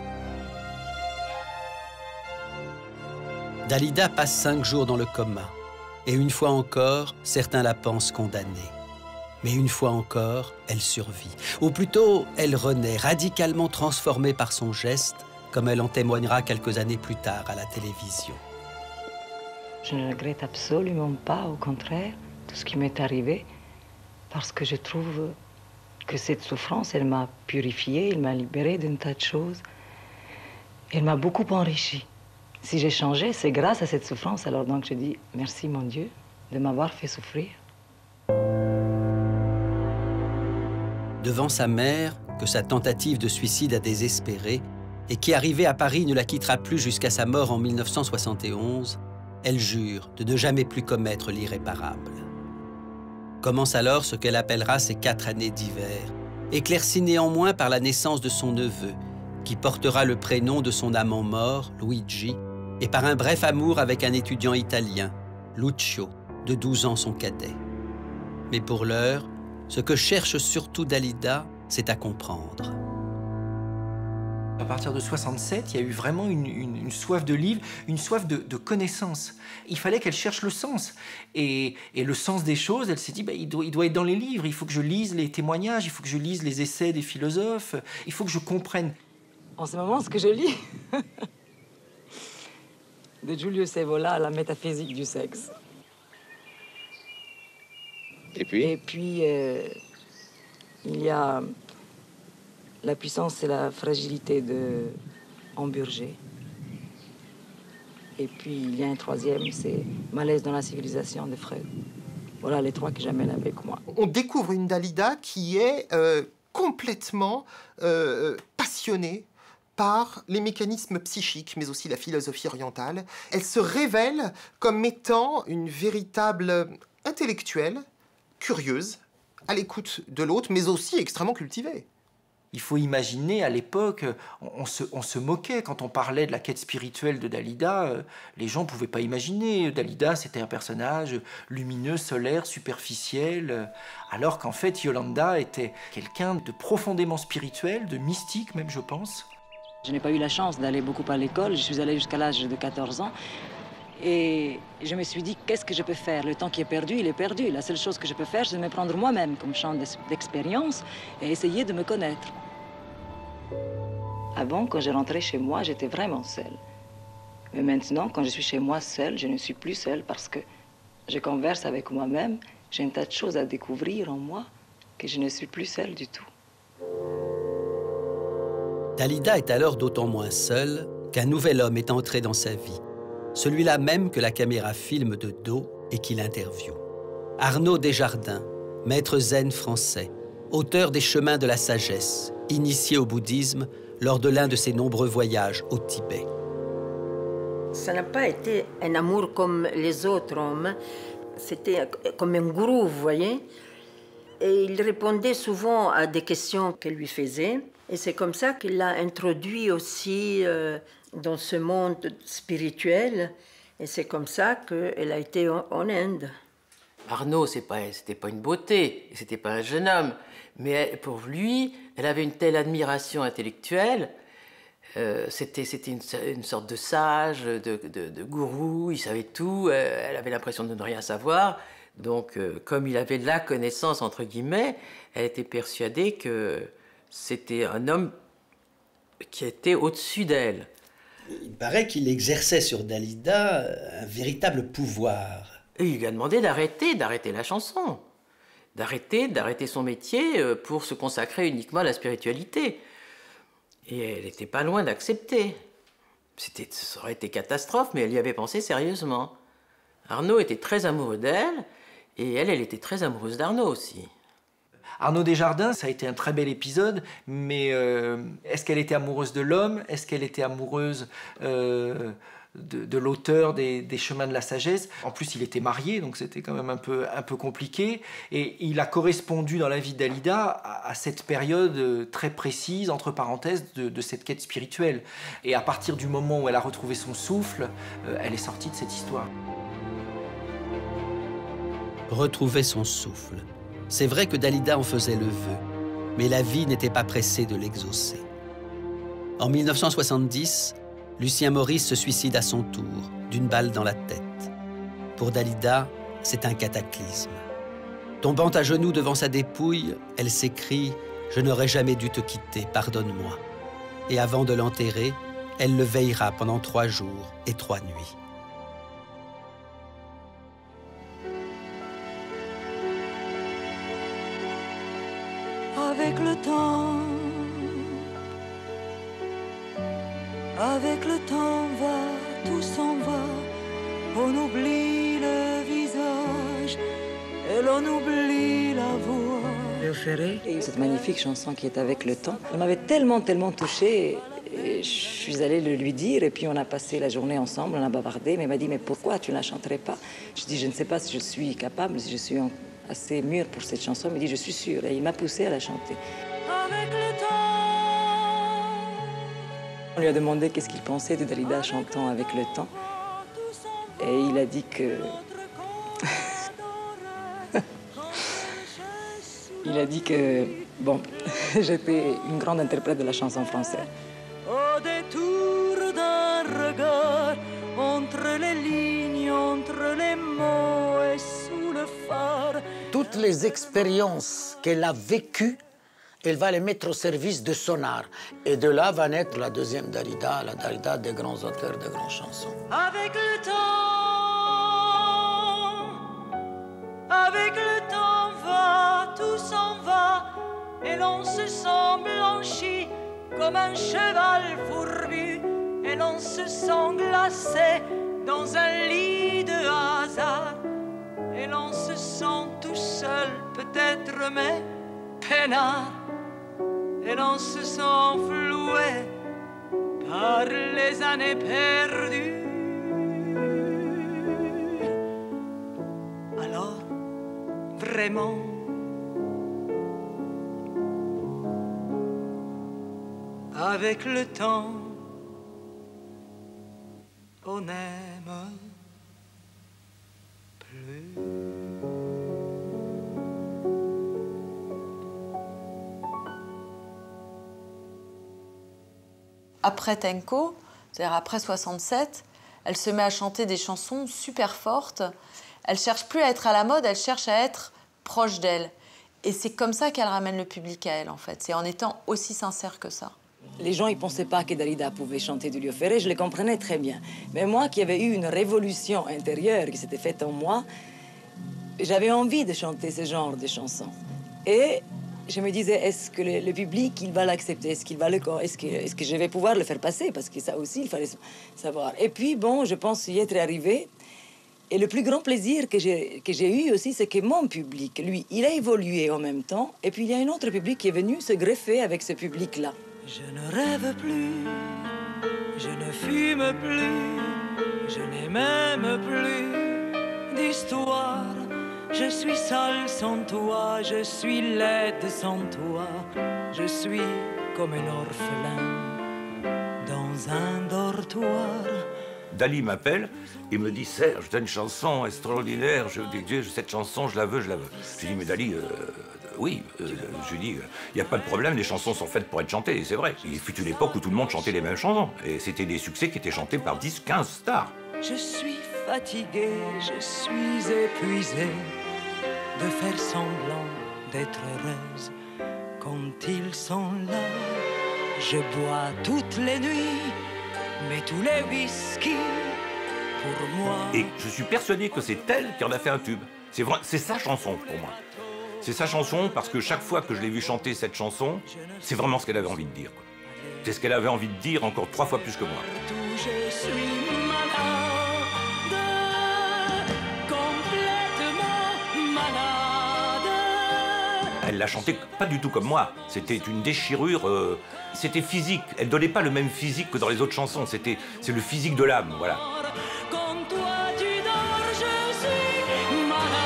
S9: Dalida passe 5 jours dans le coma. Et une fois encore, certains la pensent condamnée. Mais une fois encore, elle survit. Ou plutôt, elle renaît, radicalement transformée par son geste, comme elle en témoignera quelques années plus tard à la télévision.
S11: Je ne regrette absolument pas, au contraire, tout ce qui m'est arrivé, parce que je trouve que cette souffrance, elle m'a purifiée, elle m'a libérée d'un tas de choses. Elle m'a beaucoup enrichie. Si j'ai changé, c'est grâce à cette souffrance. Alors donc je dis merci mon Dieu de m'avoir fait souffrir.
S9: Devant sa mère, que sa tentative de suicide a désespérée et qui, arrivée à Paris, ne la quittera plus jusqu'à sa mort en 1971, elle jure de ne jamais plus commettre l'irréparable. Commence alors ce qu'elle appellera ses 4 années d'hiver, éclaircies néanmoins par la naissance de son neveu, qui portera le prénom de son amant mort, Luigi, et par un bref amour avec un étudiant italien, Lucio, de 12 ans son cadet. Mais pour l'heure, ce que cherche surtout Dalida, c'est à comprendre.
S6: À partir de 67, il y a eu vraiment une soif de livre, une soif de connaissance. Il fallait qu'elle cherche le sens. Et le sens des choses, elle s'est dit, bah, il doit être dans les livres, il faut que je lise les témoignages, il faut que je lise les essais des philosophes, il faut que je comprenne.
S11: En ce moment, ce que je lis, de Julius Evola, La métaphysique du sexe.
S3: Et puis
S11: il y a La puissance et la fragilité de Hamburger. Et puis il y a un 3e, c'est Malaise dans la civilisation de Freud. Voilà les 3 que j'amène avec moi.
S17: On découvre une Dalida qui est complètement passionnée par les mécanismes psychiques, mais aussi la philosophie orientale. Elle se révèle comme étant une véritable intellectuelle, curieuse, à l'écoute de l'autre, mais aussi extrêmement cultivée.
S6: Il faut imaginer, à l'époque, on se moquait quand on parlait de la quête spirituelle de Dalida. Les gens ne pouvaient pas imaginer. Dalida, c'était un personnage lumineux, solaire, superficiel, alors qu'en fait, Yolanda était quelqu'un de profondément spirituel, de mystique même, je pense.
S11: Je n'ai pas eu la chance d'aller beaucoup à l'école. Je suis allée jusqu'à l'âge de 14 ans. Et je me suis dit, qu'est-ce que je peux faire? Le temps qui est perdu, il est perdu. La seule chose que je peux faire, c'est me prendre moi-même comme champ d'expérience et essayer de me connaître. Avant, quand je rentrais chez moi, j'étais vraiment seule. Mais maintenant, quand je suis chez moi seule, je ne suis plus seule parce que je converse avec moi-même. J'ai un tas de choses à découvrir en moi que je ne suis plus seule du tout.
S9: Dalida est alors d'autant moins seule qu'un nouvel homme est entré dans sa vie. Celui-là même que la caméra filme de dos et qui l'interviewe. Arnaud Desjardins, maître zen français, auteur des Chemins de la sagesse, initié au bouddhisme, lors de l'un de ses nombreux voyages au Tibet.
S16: Ça n'a pas été un amour comme les autres hommes. C'était comme un gourou, vous voyez. Et il répondait souvent à des questions qu'elle lui faisait. Et c'est comme ça qu'il l'a introduit aussi dans ce monde spirituel. Et c'est comme ça qu'elle a été en Inde.
S8: Arnaud, c'était pas une beauté, c'était pas un jeune homme. Mais pour lui, elle avait une telle admiration intellectuelle. C'était une sorte de sage, de gourou, il savait tout. Elle avait l'impression de ne rien savoir. Donc, comme il avait la connaissance, entre guillemets, elle était persuadée que c'était un homme qui était au-dessus d'elle.
S22: Il paraît qu'il exerçait sur Dalida un véritable pouvoir.
S8: Et il lui a demandé d'arrêter la chanson, d'arrêter son métier pour se consacrer uniquement à la spiritualité. Et elle n'était pas loin d'accepter. Ça aurait été catastrophe, mais elle y avait pensé sérieusement. Arnaud était très amoureux d'elle, et elle était très amoureuse d'Arnaud aussi.
S6: Arnaud Desjardins, ça a été un très bel épisode, mais est-ce qu'elle était amoureuse de l'homme? Est-ce qu'elle était amoureuse de l'auteur des Chemins de la Sagesse? En plus, il était marié, donc c'était quand même un peu compliqué. Et il a correspondu dans la vie de Dalida à cette période très précise, entre parenthèses, de cette quête spirituelle. Et à partir du moment où elle a retrouvé son souffle, elle est sortie de cette histoire.
S9: Retrouver son souffle. C'est vrai que Dalida en faisait le vœu, mais la vie n'était pas pressée de l'exaucer. En 1970, Lucien Maurice se suicide à son tour, d'une balle dans la tête. Pour Dalida, c'est un cataclysme. Tombant à genoux devant sa dépouille, elle s'écrie « Je n'aurais jamais dû te quitter, pardonne-moi ». Et avant de l'enterrer, elle le veillera pendant 3 jours et 3 nuits.
S23: Avec le temps va, tout s'en va, on oublie le visage et l'on oublie la voix.
S11: Léo Ferré et cette magnifique chanson qui est Avec le temps, elle m'avait tellement touchée. Et je suis allée le lui dire et puis on a passé la journée ensemble, on a bavardé, mais il m'a dit mais pourquoi tu ne la chanterais pas? Je dis je ne sais pas si je suis capable, si je suis assez mûre pour cette chanson. Il m'a dit je suis sûre et il m'a poussée à la chanter.
S23: Avec le temps.
S11: On lui a demandé qu'est-ce qu'il pensait de Dalida chantant Avec le temps. Et il a dit que... il a dit que, bon, j'étais une grande interprète de la chanson française.
S23: Au détour d'un regard, entre les lignes, entre les mots et sous le phare.
S4: Toutes les expériences qu'elle a vécues, elle va les mettre au service de son art. Et de là va naître la deuxième Dalida, la Dalida des grands auteurs de grandes chansons.
S23: Avec le temps va, tout s'en va, et l'on se sent blanchi comme un cheval fourbu, et l'on se sent glacé dans un lit de hasard, et l'on se sent tout seul peut-être, mais peinard. Et l'on se sent floué par les années perdues. Alors, vraiment, avec le temps, on n'aime plus.
S1: Après Tenco, c'est-à-dire après 67, elle se met à chanter des chansons super fortes. Elle cherche plus à être à la mode, elle cherche à être proche d'elle. Et c'est comme ça qu'elle ramène le public à elle, en fait. C'est en étant aussi sincère que ça.
S11: Les gens, ils ne pensaient pas que Dalida pouvait chanter du Léo Ferré, je les comprenais très bien. Mais moi, qui avais eu une révolution intérieure qui s'était faite en moi, j'avais envie de chanter ce genre de chansons. Et je me disais, est-ce que le public, il va l'accepter? Est-ce que je vais pouvoir le faire passer? Parce que ça aussi, il fallait savoir. Et puis, bon, je pense y être arrivée. Et le plus grand plaisir que j'ai eu aussi, c'est que mon public, lui, il a évolué en même temps. Et puis, il y a un autre public qui est venu se greffer avec ce public-là.
S23: Je ne rêve plus, je ne fume plus, je n'ai même plus d'histoire. Je suis seule sans toi, je suis laide sans toi, je suis comme un orphelin dans un dortoir.
S21: Dali m'appelle et me dit « Serge, t'as une chanson extraordinaire, cette chanson, je la veux, je la veux. » Je lui dis « Mais Dali, oui. » Je lui dis « Il n'y a pas de problème, les chansons sont faites pour être chantées. » Et c'est vrai. Il fut une époque où tout le monde chantait les mêmes chansons. Et c'était des succès qui étaient chantés par 10, 15 stars.
S23: Je suis fatiguée, je suis épuisée de faire semblant d'être heureuse. Quand ils sont là, je bois toutes les nuits, mais tous les whisky pour moi.
S21: Et je suis persuadé que c'est elle qui en a fait un tube. C'est sa chanson pour moi. C'est sa chanson parce que chaque fois que je l'ai vue chanter cette chanson, c'est vraiment ce qu'elle avait envie de dire. C'est ce qu'elle avait envie de dire encore 3 fois plus que moi.
S23: Je suis malade, complètement malade.
S21: Elle l'a chanté pas du tout comme moi. C'était une déchirure, c'était physique. Elle donnait pas le même physique que dans les autres chansons. C'est le physique de l'âme, voilà.
S23: Quand toi tu dors, je suis malade.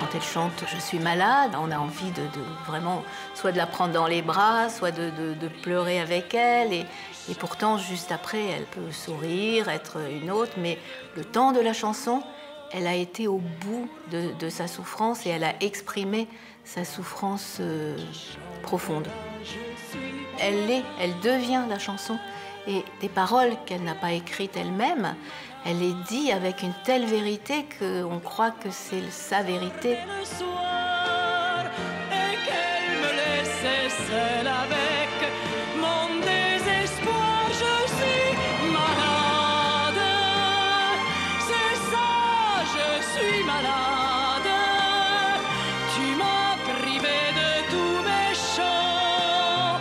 S13: Quand elle chante « Je suis malade », on a envie de vraiment soit de la prendre dans les bras, soit de pleurer avec elle. Et pourtant, juste après, elle peut sourire, être une autre. Mais le temps de la chanson, elle a été au bout de sa souffrance et elle a exprimé sa souffrance profonde. Elle devient la chanson. Et des paroles qu'elle n'a pas écrites elle-même, elle les dit avec une telle vérité qu'on croit que c'est sa vérité.
S23: Le soir, et qu'elle me laissait seule avec mon désespoir. Je suis malade, c'est ça, je suis malade. Tu m'as privé de tous mes chants,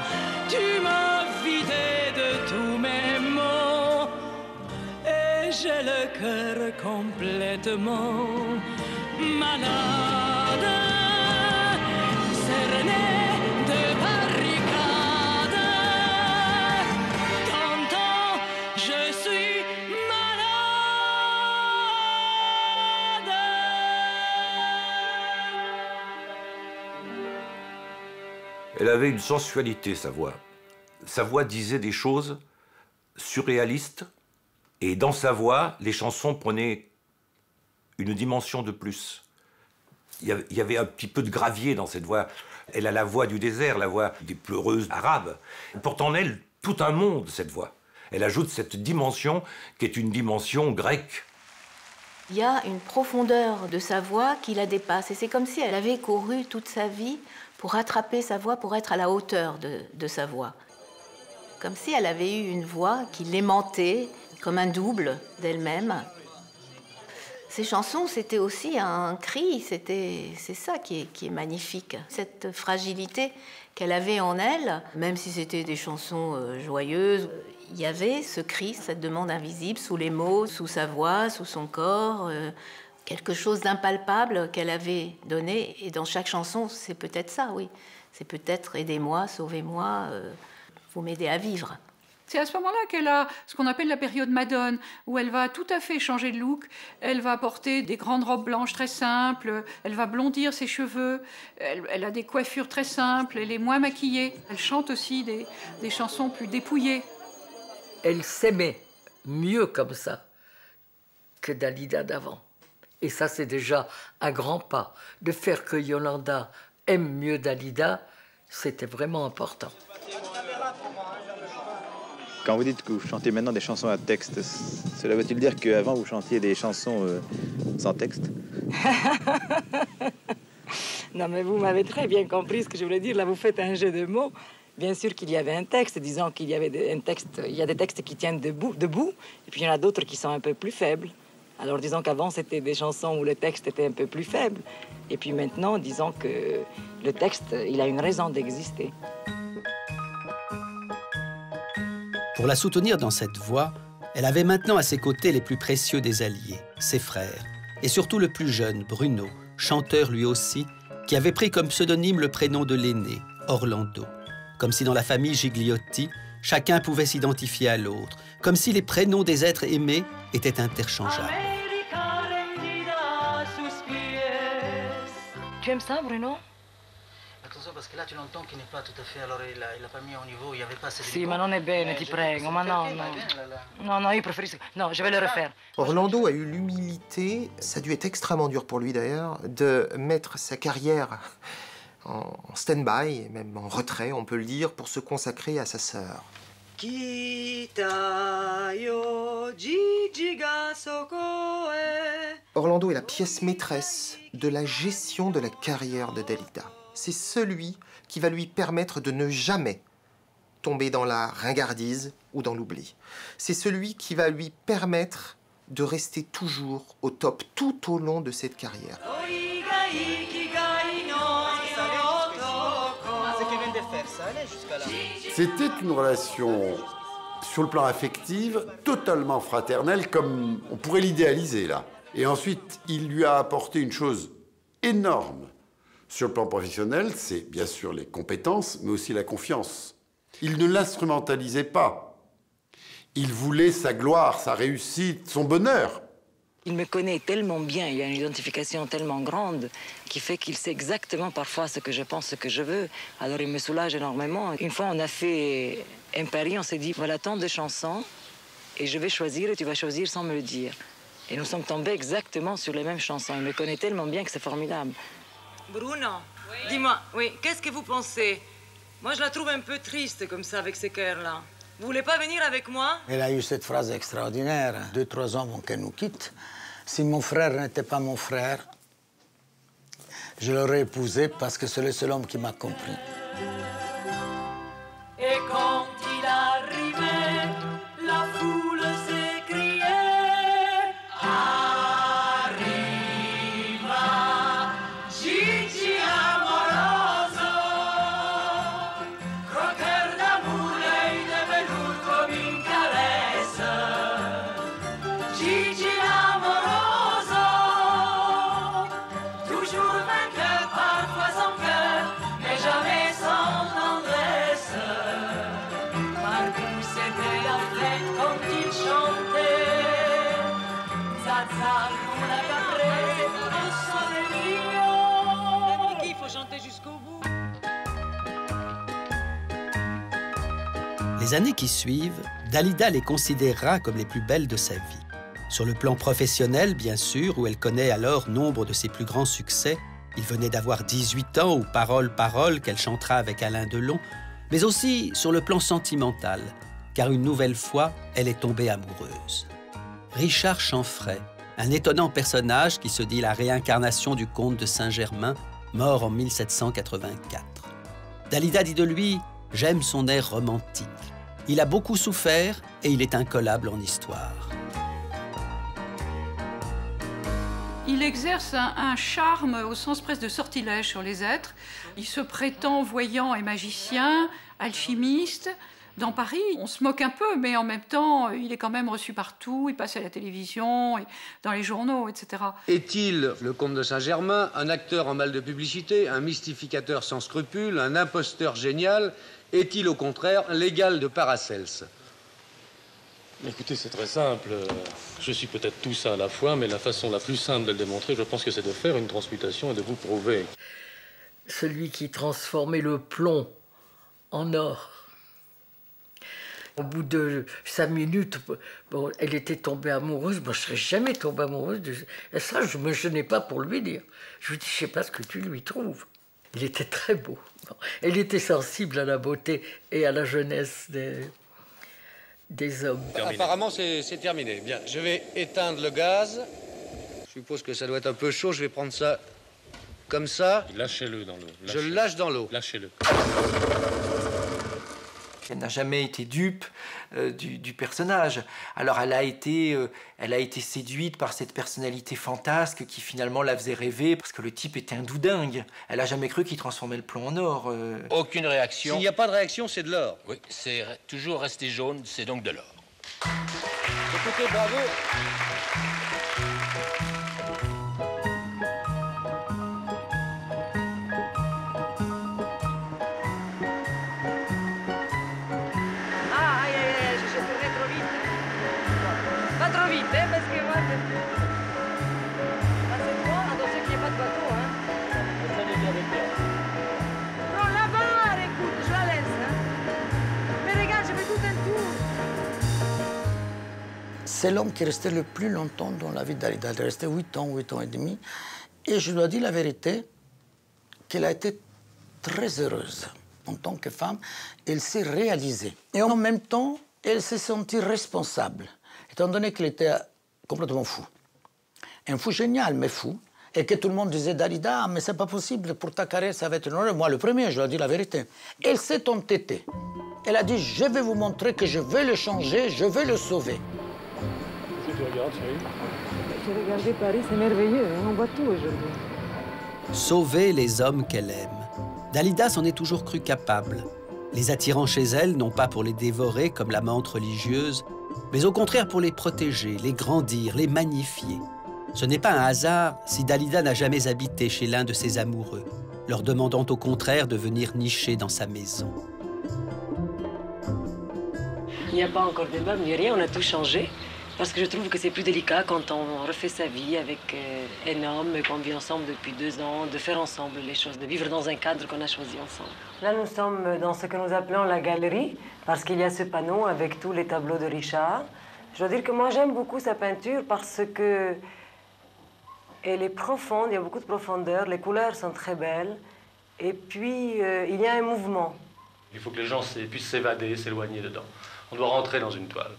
S23: tu m'as vidé de tous mes mots, et j'ai le cœur complètement malade, cerné de barricades. T'entends, je suis malade.
S21: Elle avait une sensualité, sa voix. Sa voix disait des choses surréalistes. Et dans sa voix, les chansons prenaient une dimension de plus. Il y avait un petit peu de gravier dans cette voix. Elle a la voix du désert, la voix des pleureuses arabes. Elle porte en elle tout un monde, cette voix. Elle ajoute cette dimension qui est une dimension grecque.
S13: Il y a une profondeur de sa voix qui la dépasse. Et c'est comme si elle avait couru toute sa vie pour rattraper sa voix, pour être à la hauteur de sa voix. Comme si elle avait eu une voix qui l'aimantait, comme un double d'elle-même. Ces chansons, c'était aussi un cri, c'est ça qui est magnifique. Cette fragilité qu'elle avait en elle, même si c'était des chansons joyeuses, il y avait ce cri, cette demande invisible, sous les mots, sous sa voix, sous son corps, quelque chose d'impalpable qu'elle avait donné. Et dans chaque chanson, c'est peut-être ça, oui. C'est peut-être « aidez-moi, sauvez-moi, vous m'aidez à vivre ».
S12: C'est à ce moment-là qu'elle a ce qu'on appelle la période Madone, où elle va tout à fait changer de look. Elle va porter des grandes robes blanches très simples, elle va blondir ses cheveux, elle a des coiffures très simples, elle est moins maquillée. Elle chante aussi des chansons plus dépouillées.
S2: Elle s'aimait mieux comme ça que Dalida d'avant. Et ça, c'est déjà un grand pas. De faire que Yolanda aime mieux Dalida, c'était vraiment important.
S14: Quand vous dites que vous chantez maintenant des chansons à texte, cela veut-il dire qu'avant vous chantiez des chansons sans texte?
S11: Non, mais vous m'avez très bien compris ce que je voulais dire. Là, vous faites un jeu de mots. Bien sûr qu'il y avait un texte, disons qu'il y avait un texte. Il y a des textes qui tiennent debout, et puis il y en a d'autres qui sont un peu plus faibles. Alors disons qu'avant, c'était des chansons où le texte était un peu plus faible. Et puis maintenant, disons que le texte, il a une raison d'exister.
S9: Pour la soutenir dans cette voie, elle avait maintenant à ses côtés les plus précieux des alliés, ses frères, et surtout le plus jeune, Bruno, chanteur lui aussi, qui avait pris comme pseudonyme le prénom de l'aîné, Orlando. comme si dans la famille Gigliotti, chacun pouvait s'identifier à l'autre, comme si les prénoms des êtres aimés étaient interchangeables.
S11: Tu aimes ça, Bruno?
S18: Attention, parce que là, tu l'entends qu'il n'est pas tout à fait... Alors, il n'a pas mis au niveau, il n'y avait pas assez de...
S11: Sì, ma non è bene, ti prego, ma no, no. No, no, io preferisco... No, je vais le refaire.
S17: Orlando a eu l'humilité, ça a dû être extrêmement dur pour lui d'ailleurs, de mettre sa carrière en stand-by, même en retrait, on peut le dire, pour se consacrer à sa sœur. Orlando est la pièce maîtresse de la gestion de la carrière de Dalida. C'est celui qui va lui permettre de ne jamais tomber dans la ringardise ou dans l'oubli. C'est celui qui va lui permettre de rester toujours au top tout au long de cette carrière.
S19: C'était une relation, sur le plan affectif, totalement fraternelle, comme on pourrait l'idéaliser là. Et ensuite, il lui a apporté une chose énorme sur le plan professionnel, c'est bien sûr les compétences, mais aussi la confiance. Il ne l'instrumentalisait pas. Il voulait sa gloire, sa réussite, son bonheur.
S11: Il me connaît tellement bien, il y a une identification tellement grande qui fait qu'il sait exactement parfois ce que je pense, ce que je veux. Alors il me soulage énormément. Une fois, on a fait un pari, on s'est dit, voilà tant de chansons, et je vais choisir et tu vas choisir sans me le dire. Et nous sommes tombés exactement sur les mêmes chansons. Il me connaît tellement bien que c'est formidable. Bruno, oui. Dis-moi, oui, qu'est-ce que vous pensez? Moi, je la trouve un peu triste comme ça, avec ces cœurs-là. Vous voulez pas venir avec moi?
S4: Elle a eu cette phrase extraordinaire, 2-3 ans avant qu'elle nous quitte. Si mon frère n'était pas mon frère, je l'aurais épousé parce que c'est le seul homme qui m'a compris.
S23: Et quand il arrivait, la foule s'écriait Arriva Gigi amoroso, croqueur d'amour, l'œil de velours comme une caresse. Gigi amoroso, toujours vainqueur, parfois sans cœur, mais jamais sans tendresse. Margot, c'était la fête quand il chantait. Zaza, la caprette, un sole mio. Il faut chanter jusqu'au bout.
S9: Les années qui suivent, Dalida les considérera comme les plus belles de sa vie. Sur le plan professionnel, bien sûr, où elle connaît alors nombre de ses plus grands succès. Il venait d'avoir 18 ans, ou Parole, Parole, qu'elle chantera avec Alain Delon, mais aussi sur le plan sentimental, car une nouvelle fois, elle est tombée amoureuse. Richard Chanfray, un étonnant personnage qui se dit la réincarnation du comte de Saint-Germain, mort en 1784. Dalida dit de lui « J'aime son air romantique ». Il a beaucoup souffert et il est incollable en histoire.
S12: Il exerce un charme au sens presque de sortilège sur les êtres. Il se prétend voyant et magicien, alchimiste. Dans Paris, on se moque un peu, mais en même temps, il est quand même reçu partout. Il passe à la télévision, dans les journaux, etc.
S20: Est-il, le comte de Saint-Germain, un acteur en mal de publicité, un mystificateur sans scrupules, un imposteur génial? Est-il, au contraire, l'égal de Paracelse?
S24: Écoutez, c'est très simple. Je suis peut-être tout ça à la fois, mais la façon la plus simple de le démontrer, je pense que c'est de faire une transmutation et de vous prouver.
S2: Celui qui transformait le plomb en or. Au bout de 5 minutes, bon, elle était tombée amoureuse. Moi, je ne serais jamais tombée amoureuse. Et ça, je ne me gênais pas pour lui dire. Je lui dis, je ne sais pas ce que tu lui trouves. Il était très beau. Elle était sensible à la beauté et à la jeunesse des hommes.
S20: Apparemment, c'est terminé. Bien, je vais éteindre le gaz. Je suppose que ça doit être un peu chaud. Je vais prendre ça comme ça.
S24: Lâchez-le dans l'eau.
S20: Je le lâche dans l'eau.
S24: Lâchez-le.
S6: Elle n'a jamais été dupe du personnage. Alors elle a été séduite par cette personnalité fantasque qui finalement la faisait rêver parce que le type était un doudingue. Elle n'a jamais cru qu'il transformait le plomb en or.
S25: Aucune réaction.
S20: S'il n'y a pas de réaction, c'est de l'or.
S25: Oui, c'est toujours resté jaune, c'est donc de l'or.
S20: Écoutez, bravo.
S4: c'est l'homme qui est resté le plus longtemps dans la vie de Dalida. Elle est restée 8 ans et demi. Et je dois dire la vérité, qu'elle a été très heureuse en tant que femme. Elle s'est réalisée. Et en même temps, elle s'est sentie responsable, étant donné qu'elle était complètement fou. Un fou génial, mais fou. Et que tout le monde disait, Dalida, mais c'est pas possible, pour ta carrière, ça va être une horreur. Moi, le premier, je dois dire la vérité. Elle s'est entêtée. Elle a dit, je vais vous montrer que je vais le changer, je vais le sauver.
S24: Qu'est-ce que tu regardes, chérie?
S11: J'ai regardé Paris, c'est merveilleux, on voit tout aujourd'hui.
S9: Sauver les hommes qu'elle aime. Dalida s'en est toujours crue capable, les attirant chez elle, non pas pour les dévorer comme la menthe religieuse, mais au contraire pour les protéger, les grandir, les magnifier. Ce n'est pas un hasard si Dalida n'a jamais habité chez l'un de ses amoureux, leur demandant au contraire de venir nicher dans sa maison.
S11: Il n'y a pas encore de meubles, ni rien, on a tout changé. Parce que je trouve que c'est plus délicat quand on refait sa vie avec un homme qu'on vit ensemble depuis 2 ans, de faire ensemble les choses, de vivre dans un cadre qu'on a choisi ensemble. Là, nous sommes dans ce que nous appelons la galerie, parce qu'il y a ce panneau avec tous les tableaux de Richard. Je dois dire que moi, j'aime beaucoup sa peinture parce que elle est profonde, il y a beaucoup de profondeur, les couleurs sont très belles, et puis il y a un mouvement.
S24: Il faut que les gens puissent s'évader, s'éloigner dedans. On doit rentrer dans une toile.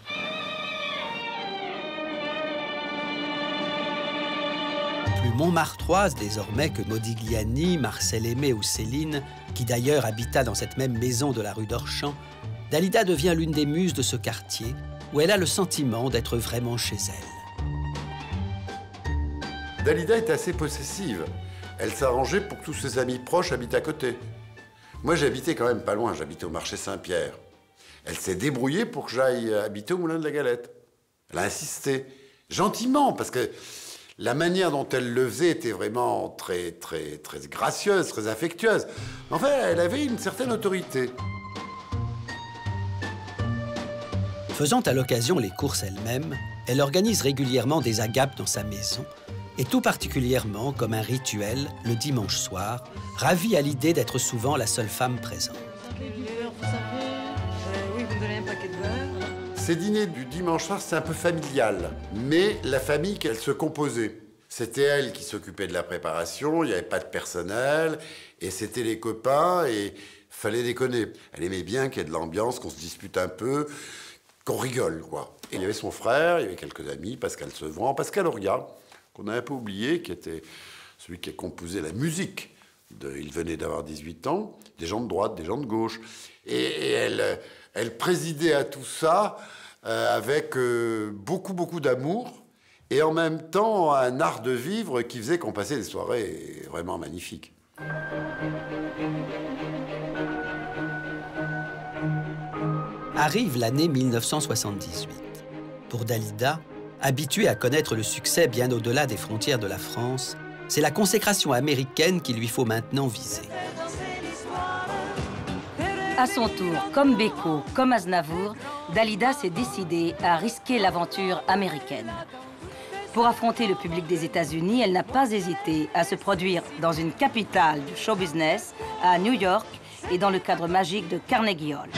S9: Plus montmartroise désormais que Modigliani, Marcel Aimé ou Céline, qui d'ailleurs habita dans cette même maison de la rue d'Orchamps, Dalida devient l'une des muses de ce quartier où elle a le sentiment d'être vraiment chez elle.
S19: Dalida est assez possessive. Elle s'arrangeait pour que tous ses amis proches habitent à côté. Moi, j'habitais quand même pas loin, j'habitais au marché Saint-Pierre. Elle s'est débrouillée pour que j'aille habiter au Moulin de la Galette. Elle a insisté, gentiment, parce que la manière dont elle le faisait était vraiment très gracieuse, très affectueuse. Enfin, elle avait une certaine autorité.
S9: Faisant à l'occasion les courses elle-même, elle organise régulièrement des agapes dans sa maison, et tout particulièrement, comme un rituel, le dimanche soir, ravie à l'idée d'être souvent la seule femme présente.
S11: Oui, vous me donnez un paquet de beurre.
S19: Ces dîners du dimanche soir, c'est un peu familial, mais la famille qu'elle se composait. C'était elle qui s'occupait de la préparation, il n'y avait pas de personnel, et c'était les copains, et fallait déconner. Elle aimait bien qu'il y ait de l'ambiance, qu'on se dispute un peu, qu'on rigole, quoi. Et il y avait son frère, il y avait quelques amis, Pascal Sevran, Pascal Auria, qu'on a un peu oublié, qui était celui qui a composé la musique. Il venait d'avoir 18 ans, des gens de droite, des gens de gauche. Et elle présidait à tout ça avec beaucoup d'amour et en même temps un art de vivre qui faisait qu'on passait des soirées vraiment magnifiques.
S9: Arrive l'année 1978. Pour Dalida, habituée à connaître le succès bien au-delà des frontières de la France, c'est la consécration américaine qu'il lui faut maintenant viser.
S3: À son tour, comme Beko, comme Aznavour, Dalida s'est décidée à risquer l'aventure américaine. Pour affronter le public des États-Unis, elle n'a pas hésité à se produire dans une capitale du show business, à New York, et dans le cadre magique de Carnegie Hall.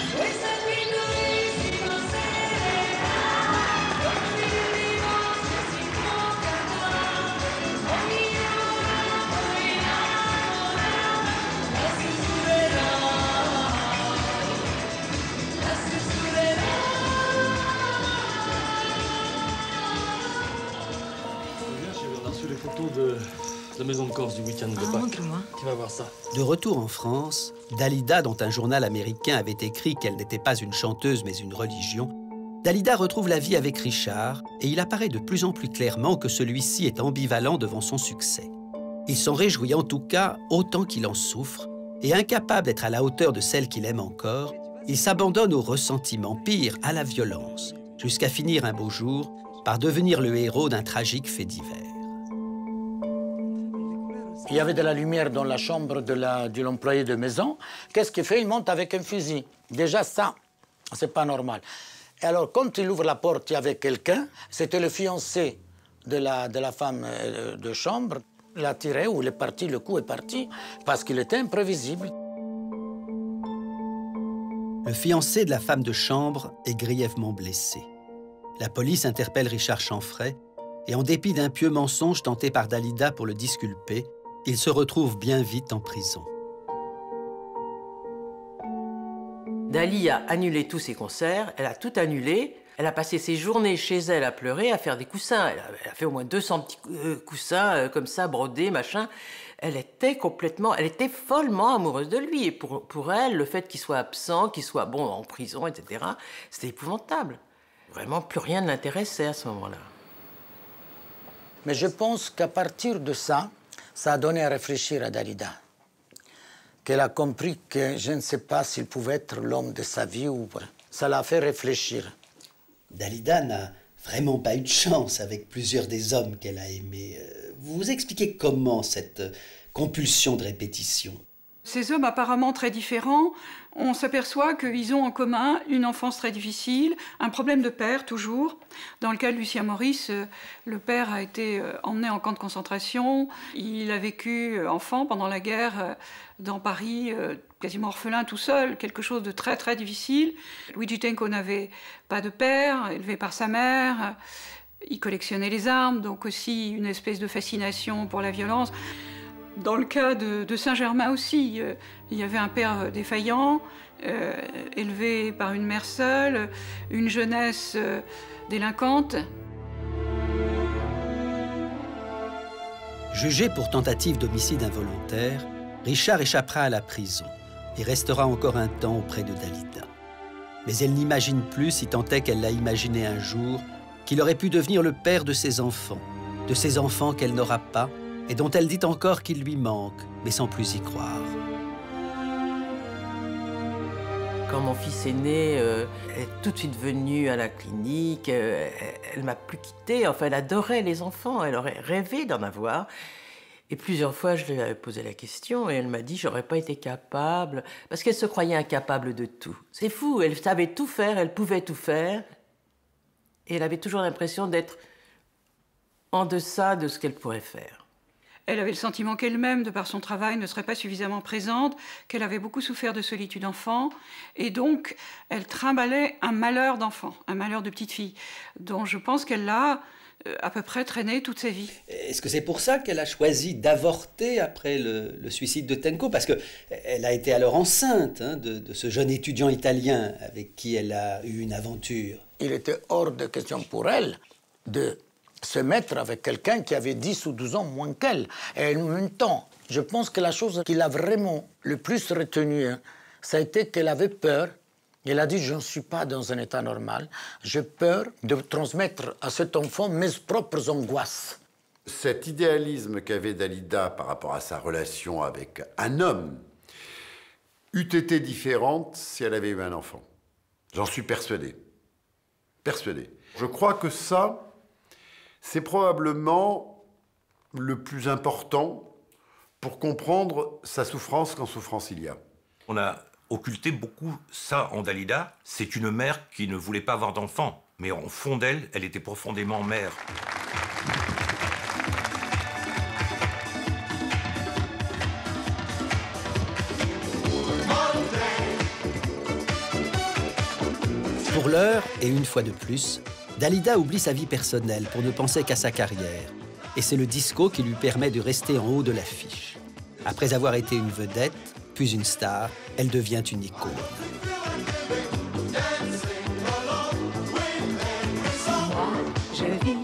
S24: De la maison de Corse du week-end de Pâques. Tu vas voir ça.
S9: De retour en France, Dalida, dont un journal américain avait écrit qu'elle n'était pas une chanteuse mais une religion, Dalida retrouve la vie avec Richard et il apparaît de plus en plus clairement que celui-ci est ambivalent devant son succès. Il s'en réjouit en tout cas autant qu'il en souffre et incapable d'être à la hauteur de celle qu'il aime encore, il s'abandonne au ressentiment, pire, à la violence, jusqu'à finir un beau jour par devenir le héros d'un tragique fait divers.
S4: Il y avait de la lumière dans la chambre de l'employé de maison. Qu'est-ce qu'il fait? Il monte avec un fusil. Déjà, ça, c'est pas normal. Et alors, quand il ouvre la porte, il y avait quelqu'un. C'était le fiancé de la femme de chambre. Il a tiré, ou il est parti, le coup est parti, parce qu'il était imprévisible.
S9: Le fiancé de la femme de chambre est grièvement blessé. La police interpelle Richard Chanfray et en dépit d'un pieux mensonge tenté par Dalida pour le disculper, il se retrouve bien vite en prison.
S8: Dali a annulé tous ses concerts, elle a tout annulé. Elle a passé ses journées chez elle à pleurer, à faire des coussins. Elle a fait au moins 200 petits coussins comme ça, brodés, machin. Elle était follement amoureuse de lui. Et pour elle, le fait qu'il soit absent, qu'il soit en prison, etc., c'était épouvantable. Vraiment, plus rien ne l'intéressait à ce moment-là.
S4: Mais je pense qu'à partir de ça, ça a donné à réfléchir à Dalida. Qu'elle a compris que je ne sais pas s'il pouvait être l'homme de sa vie ou... Ça l'a fait réfléchir.
S22: Dalida n'a vraiment pas eu de chance avec plusieurs des hommes qu'elle a aimés. Vous expliquez comment cette compulsion de répétition?
S12: Ces hommes apparemment très différents, on s'aperçoit qu'ils ont en commun une enfance très difficile, un problème de père toujours. Dans le cas de Lucien Maurice, le père a été emmené en camp de concentration. Il a vécu enfant pendant la guerre dans Paris, quasiment orphelin tout seul, quelque chose de très très difficile. Luigi Tenco n'avait pas de père, élevé par sa mère. Il collectionnait les armes, donc aussi une espèce de fascination pour la violence. Dans le cas de Saint-Germain aussi, il y avait un père défaillant, élevé par une mère seule, une jeunesse délinquante.
S9: Jugé pour tentative d'homicide involontaire, Richard échappera à la prison et restera encore un temps auprès de Dalida. Mais elle n'imagine plus, si tant est qu'elle l'a imaginé un jour, qu'il aurait pu devenir le père de ses enfants qu'elle n'aura pas, et dont elle dit encore qu'il lui manque, mais sans plus y croire.
S8: Quand mon fils est né, elle est tout de suite venue à la clinique, elle m'a plus quittée, enfin elle adorait les enfants, elle aurait rêvé d'en avoir. Et plusieurs fois, je lui avais posé la question et elle m'a dit « j'aurais pas été capable », parce qu'elle se croyait incapable de tout. C'est fou, elle savait tout faire, elle pouvait tout faire, et elle avait toujours l'impression d'être en deçà de ce qu'elle pourrait faire.
S12: Elle avait le sentiment qu'elle-même, de par son travail, ne serait pas suffisamment présente, qu'elle avait beaucoup souffert de solitude enfant, et donc elle trimballait un malheur d'enfant, un malheur de petite fille, dont je pense qu'elle l'a à peu près traîné toute sa vie.
S22: Est-ce que c'est pour ça qu'elle a choisi d'avorter après le suicide de Tenco? Parce qu'elle a été alors enceinte de ce jeune étudiant italien avec qui elle a eu une aventure.
S4: Il était hors de question pour elle de se mettre avec quelqu'un qui avait 10 ou 12 ans moins qu'elle. Et en même temps, je pense que la chose qui l'a vraiment le plus retenue, ça a été qu'elle avait peur. Elle a dit « je ne suis pas dans un état normal, j'ai peur de transmettre à cet enfant mes propres angoisses ».
S19: Cet idéalisme qu'avait Dalida par rapport à sa relation avec un homme eût été différente si elle avait eu un enfant. J'en suis persuadé. Persuadé. Je crois que ça, c'est probablement le plus important pour comprendre sa souffrance quand souffrance il y a.
S5: On a occulté beaucoup ça en Dalida. C'est une mère qui ne voulait pas avoir d'enfant, mais en fond d'elle, elle était profondément mère.
S9: Pour l'heure, et une fois de plus, Dalida oublie sa vie personnelle pour ne penser qu'à sa carrière. Et c'est le disco qui lui permet de rester en haut de l'affiche. Après avoir été une vedette, puis une star, elle devient une icône.
S23: Je vis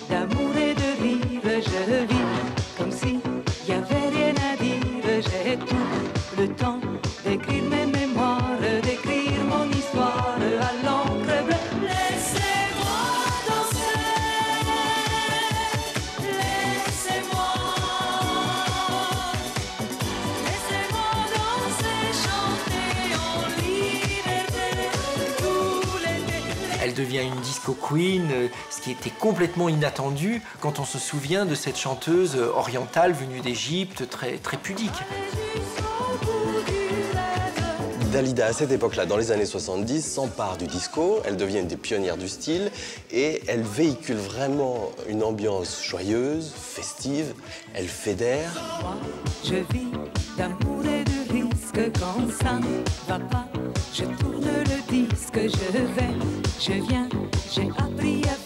S23: d'amour et de rire, je vis comme s'il n'y avait rien à dire. J'ai tout le temps d'écrire mes mémoires, d'écrire mon histoire à l'encre bleue. Laissez-moi danser, laissez-moi danser, chanter en liberté tout l'été.
S6: Elle devient une disco queen, ce qui était complètement inattendu quand on se souvient de cette chanteuse orientale venue d'Égypte, très, très pudique.
S7: Dalida, à cette époque-là, dans les années 70, s'empare du disco, elle devient une des pionnières du style et elle véhicule vraiment une ambiance joyeuse, festive, elle fédère.
S23: Moi, je vis d'amour et de risque quand ça ne va pas. Je tourne le disque, je vais, je viens, j'ai appris à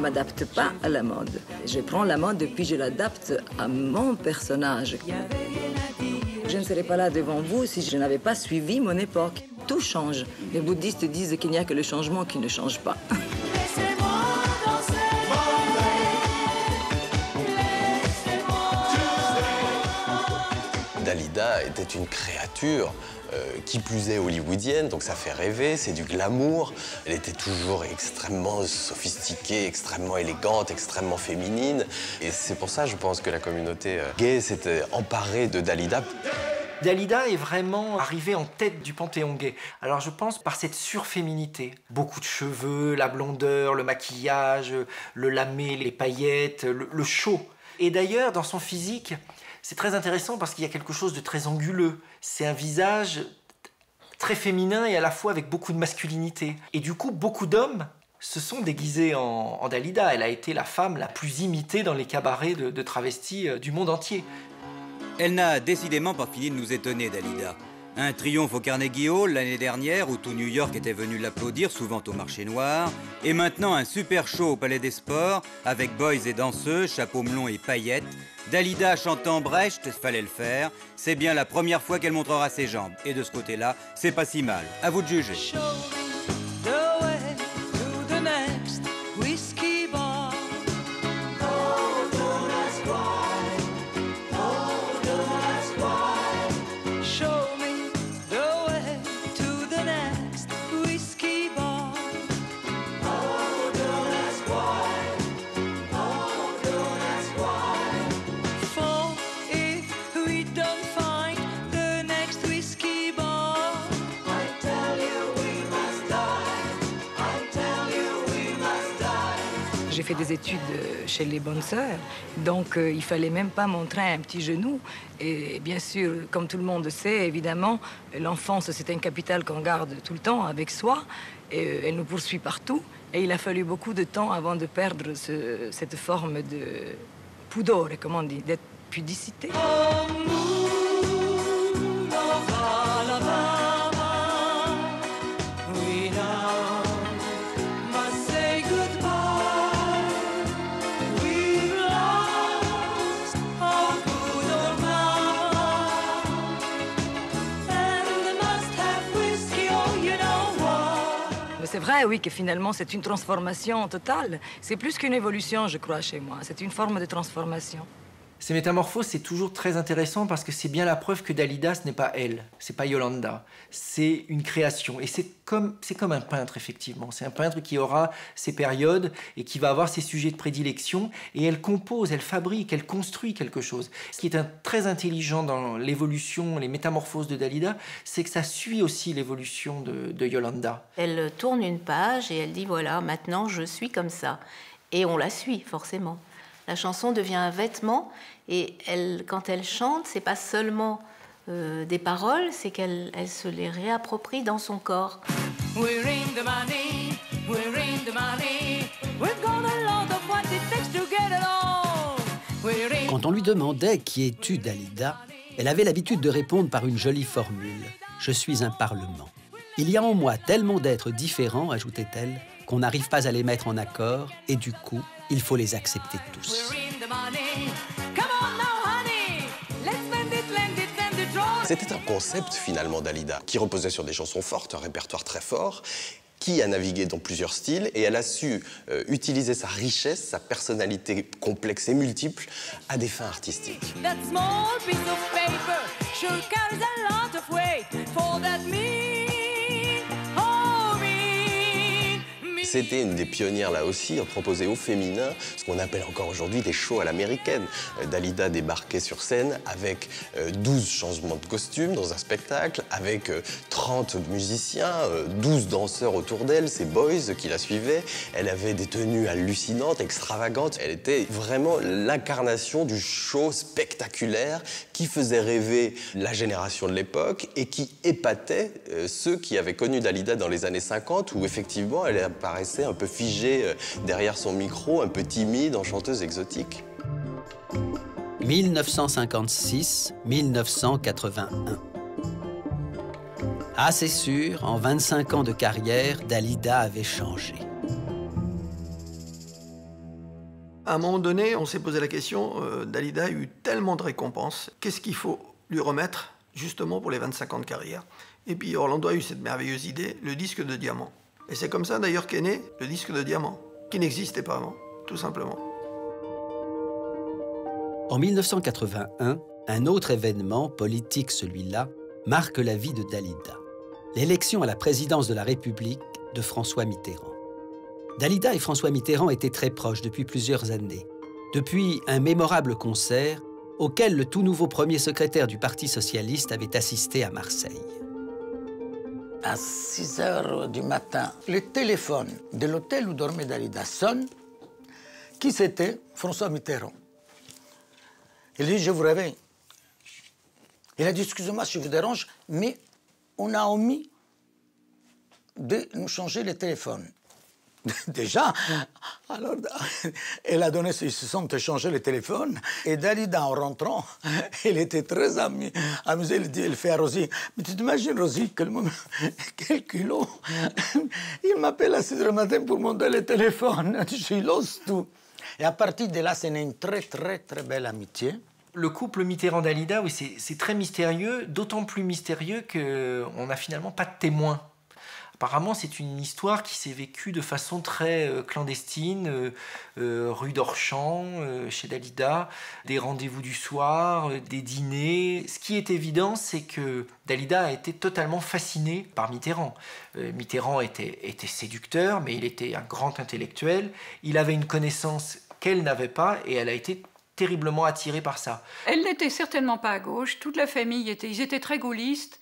S11: m'adapte pas à la mode. Je prends la mode et puis je l'adapte à mon personnage. Je ne serais pas là devant vous si je n'avais pas suivi mon époque. Tout change. Les bouddhistes disent qu'il n'y a que le changement qui ne change pas.
S7: Dalida était une créature qui plus est hollywoodienne, donc ça fait rêver, c'est du glamour. Elle était toujours extrêmement sophistiquée, extrêmement élégante, extrêmement féminine. Et c'est pour ça, je pense, que la communauté gay s'était emparée de Dalida.
S6: Dalida est vraiment arrivée en tête du panthéon gay. Alors je pense par cette surféminité. Beaucoup de cheveux, la blondeur, le maquillage, le lamé, les paillettes, le show. Et d'ailleurs, dans son physique, c'est très intéressant parce qu'il y a quelque chose de très anguleux. C'est un visage très féminin et à la fois avec beaucoup de masculinité. Et du coup, beaucoup d'hommes se sont déguisés en Dalida. Elle a été la femme la plus imitée dans les cabarets de travestis du monde entier.
S1: Elle n'a décidément pas fini de nous étonner, Dalida. Un triomphe au Carnegie Hall l'année dernière où tout New York était venu l'applaudir, souvent au marché noir. Et maintenant un super show au Palais des Sports avec boys et danseuses, chapeaux melons et paillettes. Dalida chantant Brecht, fallait le faire. C'est bien la première fois qu'elle montrera ses jambes. Et de ce côté-là, c'est pas si mal. À vous de juger.
S11: J'ai fait des études chez les bonnes sœurs, donc il fallait même pas montrer un petit genou. Et bien sûr, comme tout le monde sait, évidemment, l'enfance, c'est un capital qu'on garde tout le temps avec soi. Et elle nous poursuit partout. Et il a fallu beaucoup de temps avant de perdre cette forme de pudore, comment on dit, de pudicité. C'est vrai, oui, que finalement, c'est une transformation totale. C'est plus qu'une évolution, je crois, chez moi. C'est une forme de transformation.
S6: Ces métamorphoses, c'est toujours très intéressant parce que c'est bien la preuve que Dalida, ce n'est pas elle, c'est pas Yolanda. C'est une création. Et c'est comme un peintre, effectivement. C'est un peintre qui aura ses périodes et qui va avoir ses sujets de prédilection. Et elle compose, elle fabrique, elle construit quelque chose. Ce qui est très intelligent dans l'évolution, les métamorphoses de Dalida, c'est que ça suit aussi l'évolution de Yolanda.
S13: Elle tourne une page et elle dit, voilà, maintenant je suis comme ça. Et on la suit, forcément. La chanson devient un vêtement et quand elle chante, c'est pas seulement des paroles, c'est qu'elle se les réapproprie dans son corps.
S23: We're in the money, we're in the money, we've got a lot of what it takes to get along.
S22: Quand on lui demandait qui es-tu, Dalida, elle avait l'habitude de répondre par une jolie formule. Je suis un parlement. Il y a en moi tellement d'êtres différents, ajoutait-elle, qu'on n'arrive pas à les mettre en accord et du coup, il faut les accepter tous.
S7: C'était un concept finalement Dalida, qui reposait sur des chansons fortes, un répertoire très fort, qui a navigué dans plusieurs styles et elle a su utiliser sa richesse, sa personnalité complexe et multiple à des fins artistiques. C'était une des pionnières là aussi, à proposer au féminin ce qu'on appelle encore aujourd'hui des shows à l'américaine. Dalida débarquait sur scène avec 12 changements de costumes dans un spectacle, avec 30 musiciens, 12 danseurs autour d'elle, ses boys qui la suivaient. Elle avait des tenues hallucinantes, extravagantes. Elle était vraiment l'incarnation du show spectaculaire qui faisait rêver la génération de l'époque et qui épatait ceux qui avaient connu Dalida dans les années 50 où effectivement elle apparaissait un peu figée derrière son micro, un peu timide, en chanteuse exotique.
S22: 1956-1981. Ah, c'est sûr, en 25 ans de carrière, Dalida avait changé.
S10: À un moment donné, on s'est posé la question, Dalida a eu tellement de récompenses, qu'est-ce qu'il faut lui remettre justement pour les 25 ans de carrière? Et puis Orlando a eu cette merveilleuse idée, le disque de diamant. Et c'est comme ça d'ailleurs qu'est né le disque de diamant, qui n'existait pas avant, tout simplement.
S22: En 1981, un autre événement, politique celui-là, marque la vie de Dalida. L'élection à la présidence de la République de François Mitterrand. Dalida et François Mitterrand étaient très proches depuis plusieurs années, depuis un mémorable concert auquel le tout nouveau premier secrétaire du Parti socialiste avait assisté à Marseille.
S4: À 6 heures du matin, le téléphone de l'hôtel où dormait Dalida sonne. Qui c'était? François Mitterrand. Il dit, je vous réveille. Il a dit, excusez-moi si je vous dérange, mais on a omis de nous changer le téléphone. Déjà, alors, elle a donné, ils se sont échangés le téléphone. Et Dalida, en rentrant, elle était très amusée. Elle fait à Rosie, mais tu t'imagines, Rosie, quel culot. Il m'appelle à 6 heures du matin pour monter le téléphone. Je suis lost tout. Et à partir de là, c'est une très, très, très belle amitié.
S6: Le couple Mitterrand-Dalida, oui, c'est très mystérieux, d'autant plus mystérieux qu'on n'a finalement pas de témoins. Apparemment, c'est une histoire qui s'est vécue de façon très clandestine, rue d'Orchamps, chez Dalida, des rendez-vous du soir, des dîners. Ce qui est évident, c'est que Dalida a été totalement fascinée par Mitterrand. Mitterrand était séducteur, mais il était un grand intellectuel. Il avait une connaissance qu'elle n'avait pas et elle a été terriblement attirée par ça.
S12: Elle n'était certainement pas à gauche, toute la famille ils étaient très gaullistes,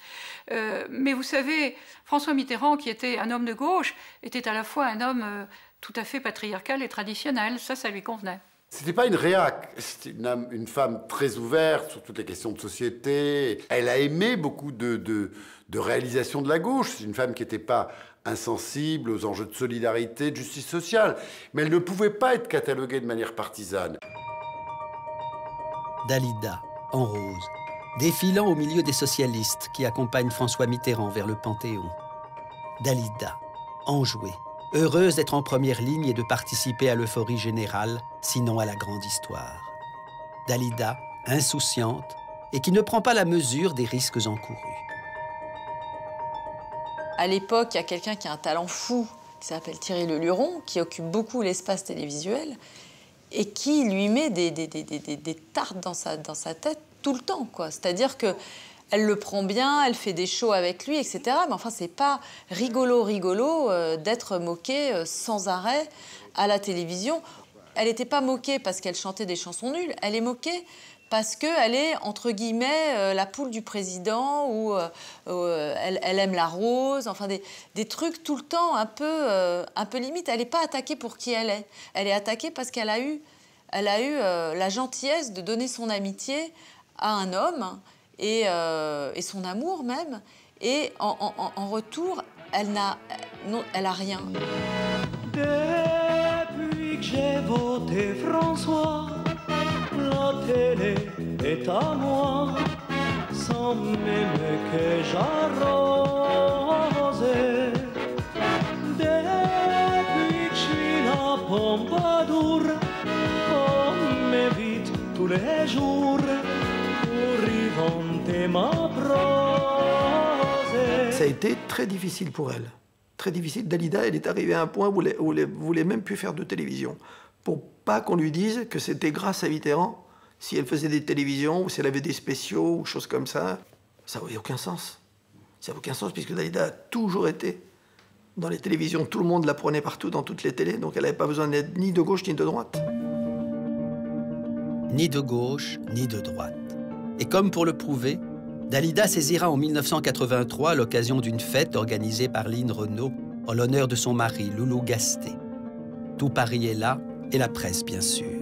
S12: mais vous savez, François Mitterrand, qui était un homme de gauche, était à la fois un homme tout à fait patriarcal et traditionnel, ça lui convenait.
S19: C'était pas une réac, c'était une femme très ouverte sur toutes les questions de société. Elle a aimé beaucoup de réalisations de la gauche, c'est une femme qui n'était pas insensible aux enjeux de solidarité, de justice sociale, mais elle ne pouvait pas être cataloguée de manière partisane.
S22: Dalida, en rose, défilant au milieu des socialistes qui accompagnent François Mitterrand vers le Panthéon. Dalida, enjouée, heureuse d'être en première ligne et de participer à l'euphorie générale, sinon à la grande histoire. Dalida, insouciante et qui ne prend pas la mesure des risques encourus.
S14: À l'époque, il y a quelqu'un qui a un talent fou, qui s'appelle Thierry Leluron, qui occupe beaucoup l'espace télévisuel, et qui lui met des tartes dans sa tête tout le temps, quoi. C'est-à-dire qu'elle le prend bien, elle fait des shows avec lui, etc. Mais enfin, c'est pas rigolo d'être moquée sans arrêt à la télévision. Elle n'était pas moquée parce qu'elle chantait des chansons nulles, elle est moquée parce qu'elle est, entre guillemets, la poule du président, ou elle aime la rose, enfin des trucs tout le temps un peu limite. Elle n'est pas attaquée pour qui elle est. Elle est attaquée parce qu'elle a eu la gentillesse de donner son amitié à un homme, et son amour même. Et en retour, elle n'a rien.
S23: Depuis que j'ai voté François, la télé est à moi, sans même que j'arrose. Depuis que je suis la Pompadour, on m'invite tous les jours pour y vanter ma prose.
S10: Ça a été très difficile pour elle. Très difficile. Dalida, elle est arrivée à un point où elle voulait même plus faire de télévision. Pour pas qu'on lui dise que c'était grâce à Mitterrand si elle faisait des télévisions ou si elle avait des spéciaux ou choses comme ça. Ça n'avait aucun sens. Ça n'a aucun sens puisque Dalida a toujours été dans les télévisions. Tout le monde la prenait partout, dans toutes les télés, donc elle n'avait pas besoin d'être ni de gauche ni de droite.
S22: Ni de gauche, ni de droite. Et comme pour le prouver, Dalida saisira en 1983 l'occasion d'une fête organisée par Line Renaud en l'honneur de son mari, Loulou Gasté. Tout Paris est là, et la presse, bien sûr.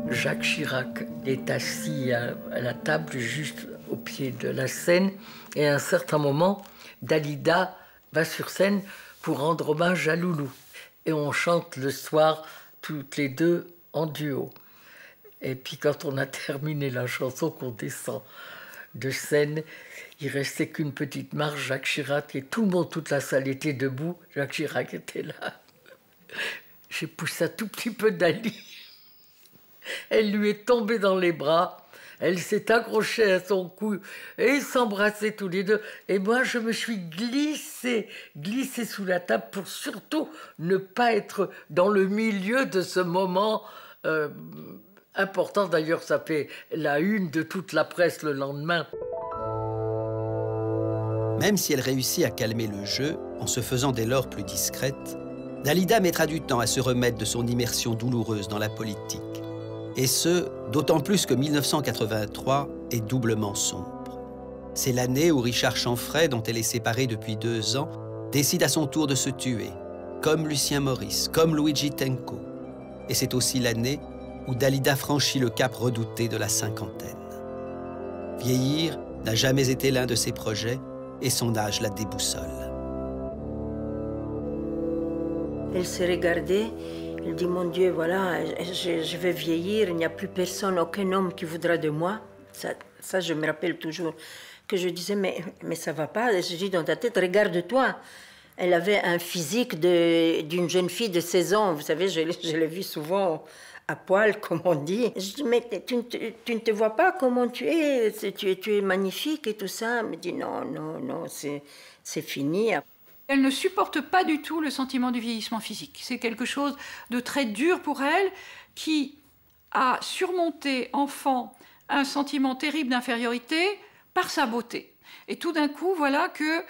S2: Jacques Chirac est assis à la table juste au pied de la scène, et à un certain moment, Dalida va sur scène pour rendre hommage à Loulou. Et on chante le soir, toutes les deux, en duo. Et puis quand on a terminé la chanson, qu'on descend de scène, il restait qu'une petite marche, Jacques Chirac, et tout le monde, toute la salle était debout, Jacques Chirac était là. J'ai poussé un tout petit peu Dali. Elle lui est tombée dans les bras. Elle s'est accrochée à son cou et ils s'embrassaient tous les deux. Et moi, je me suis glissée sous la table pour surtout ne pas être dans le milieu de ce moment important. D'ailleurs, ça fait la une de toute la presse le lendemain.
S22: Même si elle réussit à calmer le jeu, en se faisant dès lors plus discrète, Dalida mettra du temps à se remettre de son immersion douloureuse dans la politique. Et ce, d'autant plus que 1983 est doublement sombre. C'est l'année où Richard Chanfray, dont elle est séparée depuis 2 ans, décide à son tour de se tuer, comme Lucien Maurice, comme Luigi Tenco. Et c'est aussi l'année où Dalida franchit le cap redouté de la cinquantaine. Vieillir n'a jamais été l'un de ses projets, et son âge la déboussole.
S15: Elle s'est regardée, elle dit, mon Dieu, voilà, je vais vieillir, il n'y a plus personne, aucun homme qui voudra de moi. Ça je me rappelle toujours, que je disais, mais ça va pas. Je dis dans ta tête, regarde-toi. Elle avait un physique d'une jeune fille de 16 ans, vous savez, je l'ai vue souvent à poil, comme on dit. Je dis, mais tu ne te vois pas comment tu es, tu es magnifique et tout ça. Elle me dit, non, c'est fini.
S12: Elle ne supporte pas du tout le sentiment du vieillissement physique. C'est quelque chose de très dur pour elle, qui a surmonté, enfant, un sentiment terrible d'infériorité par sa beauté. Et tout d'un coup, voilà que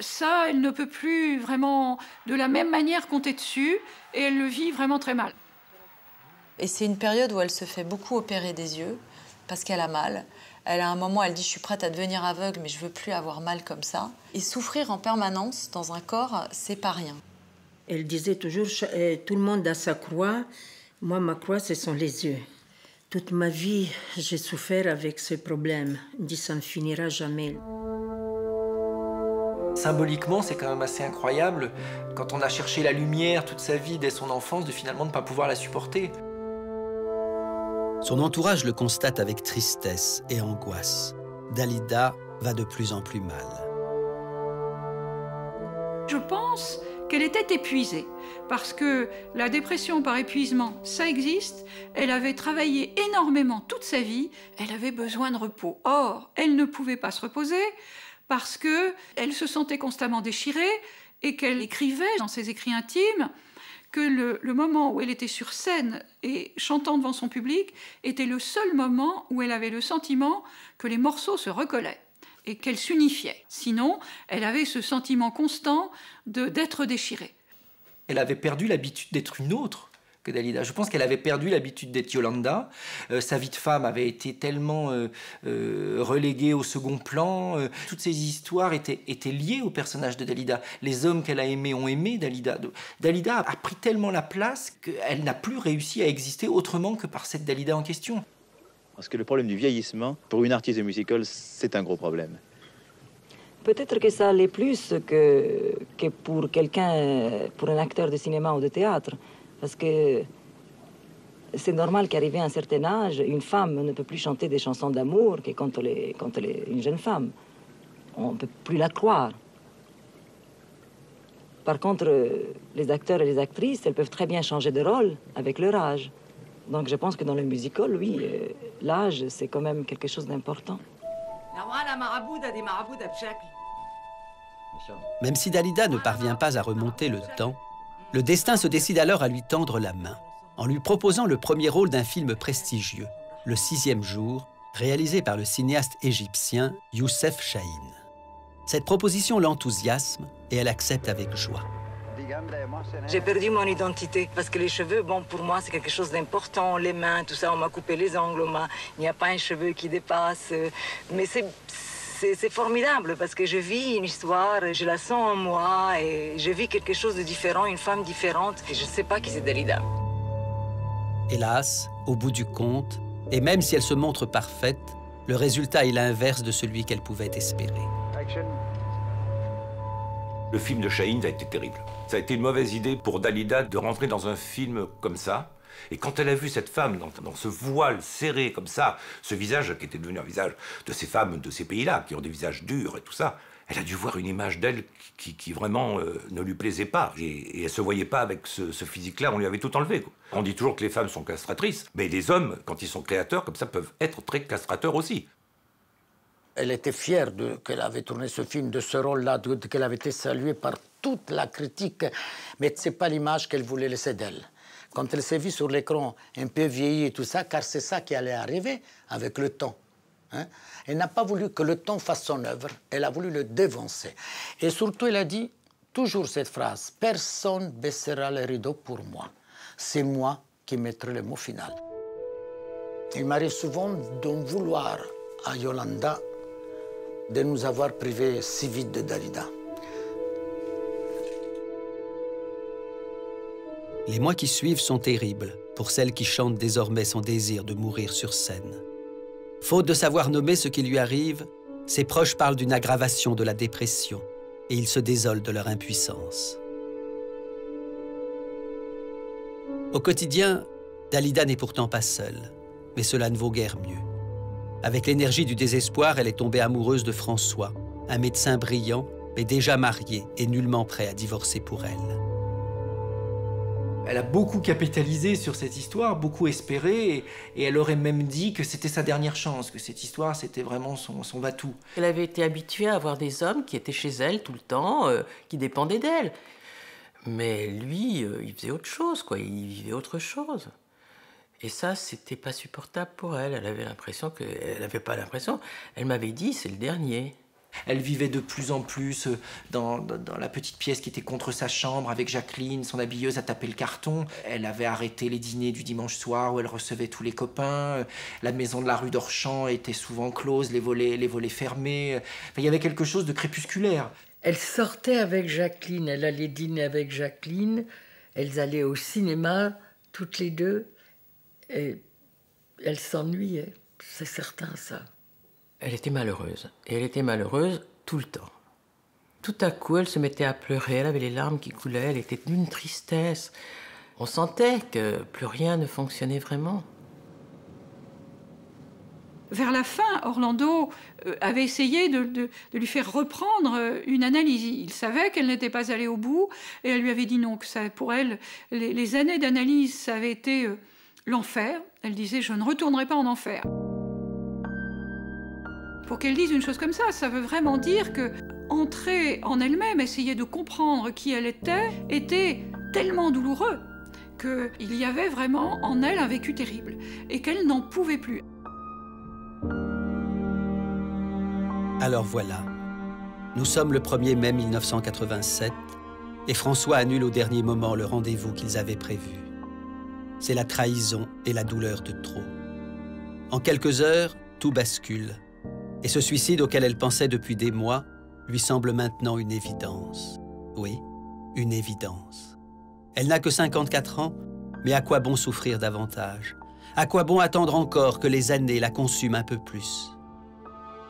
S12: ça, elle ne peut plus vraiment, de la même manière, compter dessus, et elle le vit vraiment très mal.
S14: Et c'est une période où elle se fait beaucoup opérer des yeux, parce qu'elle a mal. Elle, à un moment, elle dit « je suis prête à devenir aveugle, mais je veux plus avoir mal comme ça ». Et souffrir en permanence dans un corps, c'est pas rien.
S15: Elle disait toujours « tout le monde a sa croix, moi, ma croix, ce sont les yeux ». Toute ma vie, j'ai souffert avec ce problème. Elle dit « ça ne finira jamais ».
S6: Symboliquement, c'est quand même assez incroyable, quand on a cherché la lumière toute sa vie dès son enfance, de finalement ne pas pouvoir la supporter.
S22: Son entourage le constate avec tristesse et angoisse. Dalida va de plus en plus mal.
S12: Je pense qu'elle était épuisée, parce que la dépression par épuisement, ça existe. Elle avait travaillé énormément toute sa vie, elle avait besoin de repos. Or, elle ne pouvait pas se reposer, parce qu'elle se sentait constamment déchirée, et qu'elle écrivait dans ses écrits intimes que le moment où elle était sur scène et chantant devant son public était le seul moment où elle avait le sentiment que les morceaux se recollaient et qu'elle s'unifiait. Sinon, elle avait ce sentiment constant d'être déchirée.
S6: Elle avait perdu l'habitude d'être une autre que Dalida. Je pense qu'elle avait perdu l'habitude d'être Yolanda. Sa vie de femme avait été tellement reléguée au second plan. Toutes ces histoires étaient liées au personnage de Dalida. Les hommes qu'elle a aimés ont aimé Dalida. Dalida a pris tellement la place qu'elle n'a plus réussi à exister autrement que par cette Dalida en question.
S16: Parce que le problème du vieillissement, pour une artiste de musical, c'est un gros problème.
S11: Peut-être que ça l'est plus que pour quelqu'un, pour un acteur de cinéma ou de théâtre. Parce que c'est normal qu'arrivé à un certain âge, une femme ne peut plus chanter des chansons d'amour que quand elle est une jeune femme. On ne peut plus la croire. Par contre, les acteurs et les actrices, elles peuvent très bien changer de rôle avec leur âge. Donc je pense que dans le musical, oui, l'âge, c'est quand même quelque chose d'important.
S22: Même si Dalida ne parvient pas à remonter le temps, le destin se décide alors à lui tendre la main, en lui proposant le premier rôle d'un film prestigieux, Le 6e jour, réalisé par le cinéaste égyptien Youssef Chahine. Cette proposition l'enthousiasme et elle accepte avec joie.
S11: J'ai perdu mon identité parce que les cheveux, bon, pour moi, c'est quelque chose d'important. Les mains, tout ça, on m'a coupé les ongles, il n'y a pas un cheveu qui dépasse. Mais c'est formidable parce que je vis une histoire, je la sens en moi et je vis quelque chose de différent, une femme différente. Et je ne sais pas qui c'est Dalida.
S22: Hélas, au bout du compte, et même si elle se montre parfaite, le résultat est l'inverse de celui qu'elle pouvait espérer.
S5: Le film de Chahine a été terrible. Ça a été une mauvaise idée pour Dalida de rentrer dans un film comme ça. Et quand elle a vu cette femme dans ce voile serré comme ça, ce visage qui était devenu un visage de ces femmes de ces pays-là, qui ont des visages durs et tout ça, elle a dû voir une image d'elle qui vraiment ne lui plaisait pas. Et elle ne se voyait pas avec ce physique-là, on lui avait tout enlevé, quoi. On dit toujours que les femmes sont castratrices, mais les hommes, quand ils sont créateurs, comme ça, peuvent être très castrateurs aussi.
S4: Elle était fière qu'elle avait tourné ce film, de ce rôle-là, qu'elle avait été saluée par toute la critique. Mais ce n'est pas l'image qu'elle voulait laisser d'elle. Quand elle s'est vue sur l'écran, un peu vieillie et tout ça, car c'est ça qui allait arriver avec le temps. Hein? Elle n'a pas voulu que le temps fasse son œuvre, elle a voulu le dévancer. Et surtout, elle a dit toujours cette phrase, « Personne baissera les rideaux pour moi. C'est moi qui mettrai le mot final. » Il m'arrive souvent d'en vouloir à Yolanda de nous avoir privés si vite de Dalida.
S22: Les mois qui suivent sont terribles pour celle qui chante désormais son désir de mourir sur scène. Faute de savoir nommer ce qui lui arrive, ses proches parlent d'une aggravation de la dépression et ils se désolent de leur impuissance. Au quotidien, Dalida n'est pourtant pas seule, mais cela ne vaut guère mieux. Avec l'énergie du désespoir, elle est tombée amoureuse de François, un médecin brillant, mais déjà marié et nullement prêt à divorcer pour elle.
S6: Elle a beaucoup capitalisé sur cette histoire, beaucoup espéré, et elle aurait même dit que c'était sa dernière chance, que cette histoire, c'était vraiment son va-tout.
S8: Elle avait été habituée à avoir des hommes qui étaient chez elle tout le temps, qui dépendaient d'elle. Mais lui, il faisait autre chose, quoi. Il vivait autre chose. Et ça, c'était pas supportable pour elle. Elle avait l'impression que... Elle n'avait pas l'impression. Elle m'avait dit, c'est le dernier.
S6: Elle vivait de plus en plus dans la petite pièce qui était contre sa chambre avec Jacqueline, son habilleuse, à taper le carton. Elle avait arrêté les dîners du dimanche soir où elle recevait tous les copains. La maison de la rue d'Orchamps était souvent close, les volets fermés. Enfin, il y avait quelque chose de crépusculaire.
S2: Elle sortait avec Jacqueline, elle allait dîner avec Jacqueline, elles allaient au cinéma, toutes les deux, et elle s'ennuyait, c'est certain ça.
S8: Elle était malheureuse, et elle était malheureuse tout le temps. Tout à coup, elle se mettait à pleurer, elle avait les larmes qui coulaient, elle était d'une tristesse. On sentait que plus rien ne fonctionnait vraiment.
S12: Vers la fin, Orlando avait essayé de lui faire reprendre une analyse. Il savait qu'elle n'était pas allée au bout, et elle lui avait dit non, que ça, pour elle, les années d'analyse, ça avait été l'enfer. Elle disait « je ne retournerai pas en enfer ». Pour qu'elle dise une chose comme ça veut vraiment dire que entrer en elle-même, essayer de comprendre qui elle était tellement douloureux qu'il y avait vraiment en elle un vécu terrible et qu'elle n'en pouvait plus.
S22: Alors voilà, nous sommes le 1er mai 1987 et François annule au dernier moment le rendez-vous qu'ils avaient prévu. C'est la trahison et la douleur de trop. En quelques heures, tout bascule. Et ce suicide auquel elle pensait depuis des mois lui semble maintenant une évidence. Oui, une évidence. Elle n'a que 54 ans, mais à quoi bon souffrir davantage? À quoi bon attendre encore que les années la consument un peu plus?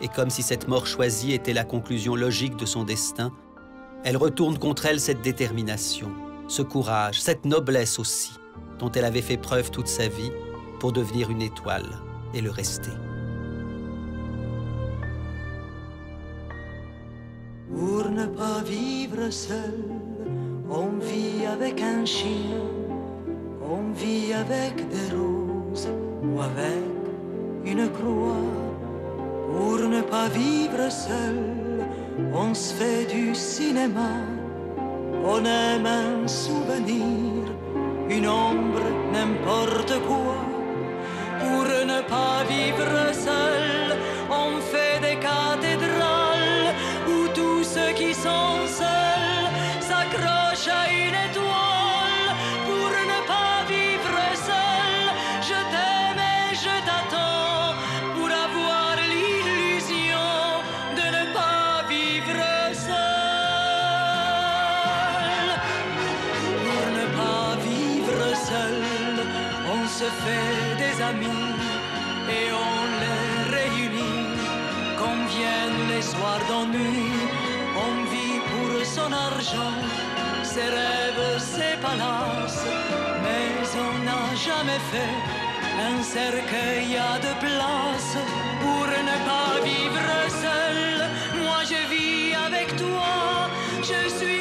S22: Et comme si cette mort choisie était la conclusion logique de son destin, elle retourne contre elle cette détermination, ce courage, cette noblesse aussi, dont elle avait fait preuve toute sa vie pour devenir une étoile et le rester.
S23: Pour ne pas vivre seul, on vit avec un chien, on vit avec des roses ou avec une croix. Pour ne pas vivre seul, on se fait du cinéma, on aime un souvenir, une ombre, n'importe quoi. Pour ne pas vivre seul, on fait des cathédrales où tous ceux qui sont seuls s'accrochent à une étoile. Pour ne pas vivre seul, je t'aime et je t'attends pour avoir l'illusion de ne pas vivre seul. Pour ne pas vivre seul, on se fait des amis et on les réunit. Qu'on vienne les soirs d'ennui, on vit pour son argent, ses rêves, ses palaces, mais on n'a jamais fait un cercueil à de place pour ne pas vivre seul. Moi je vis avec toi, je suis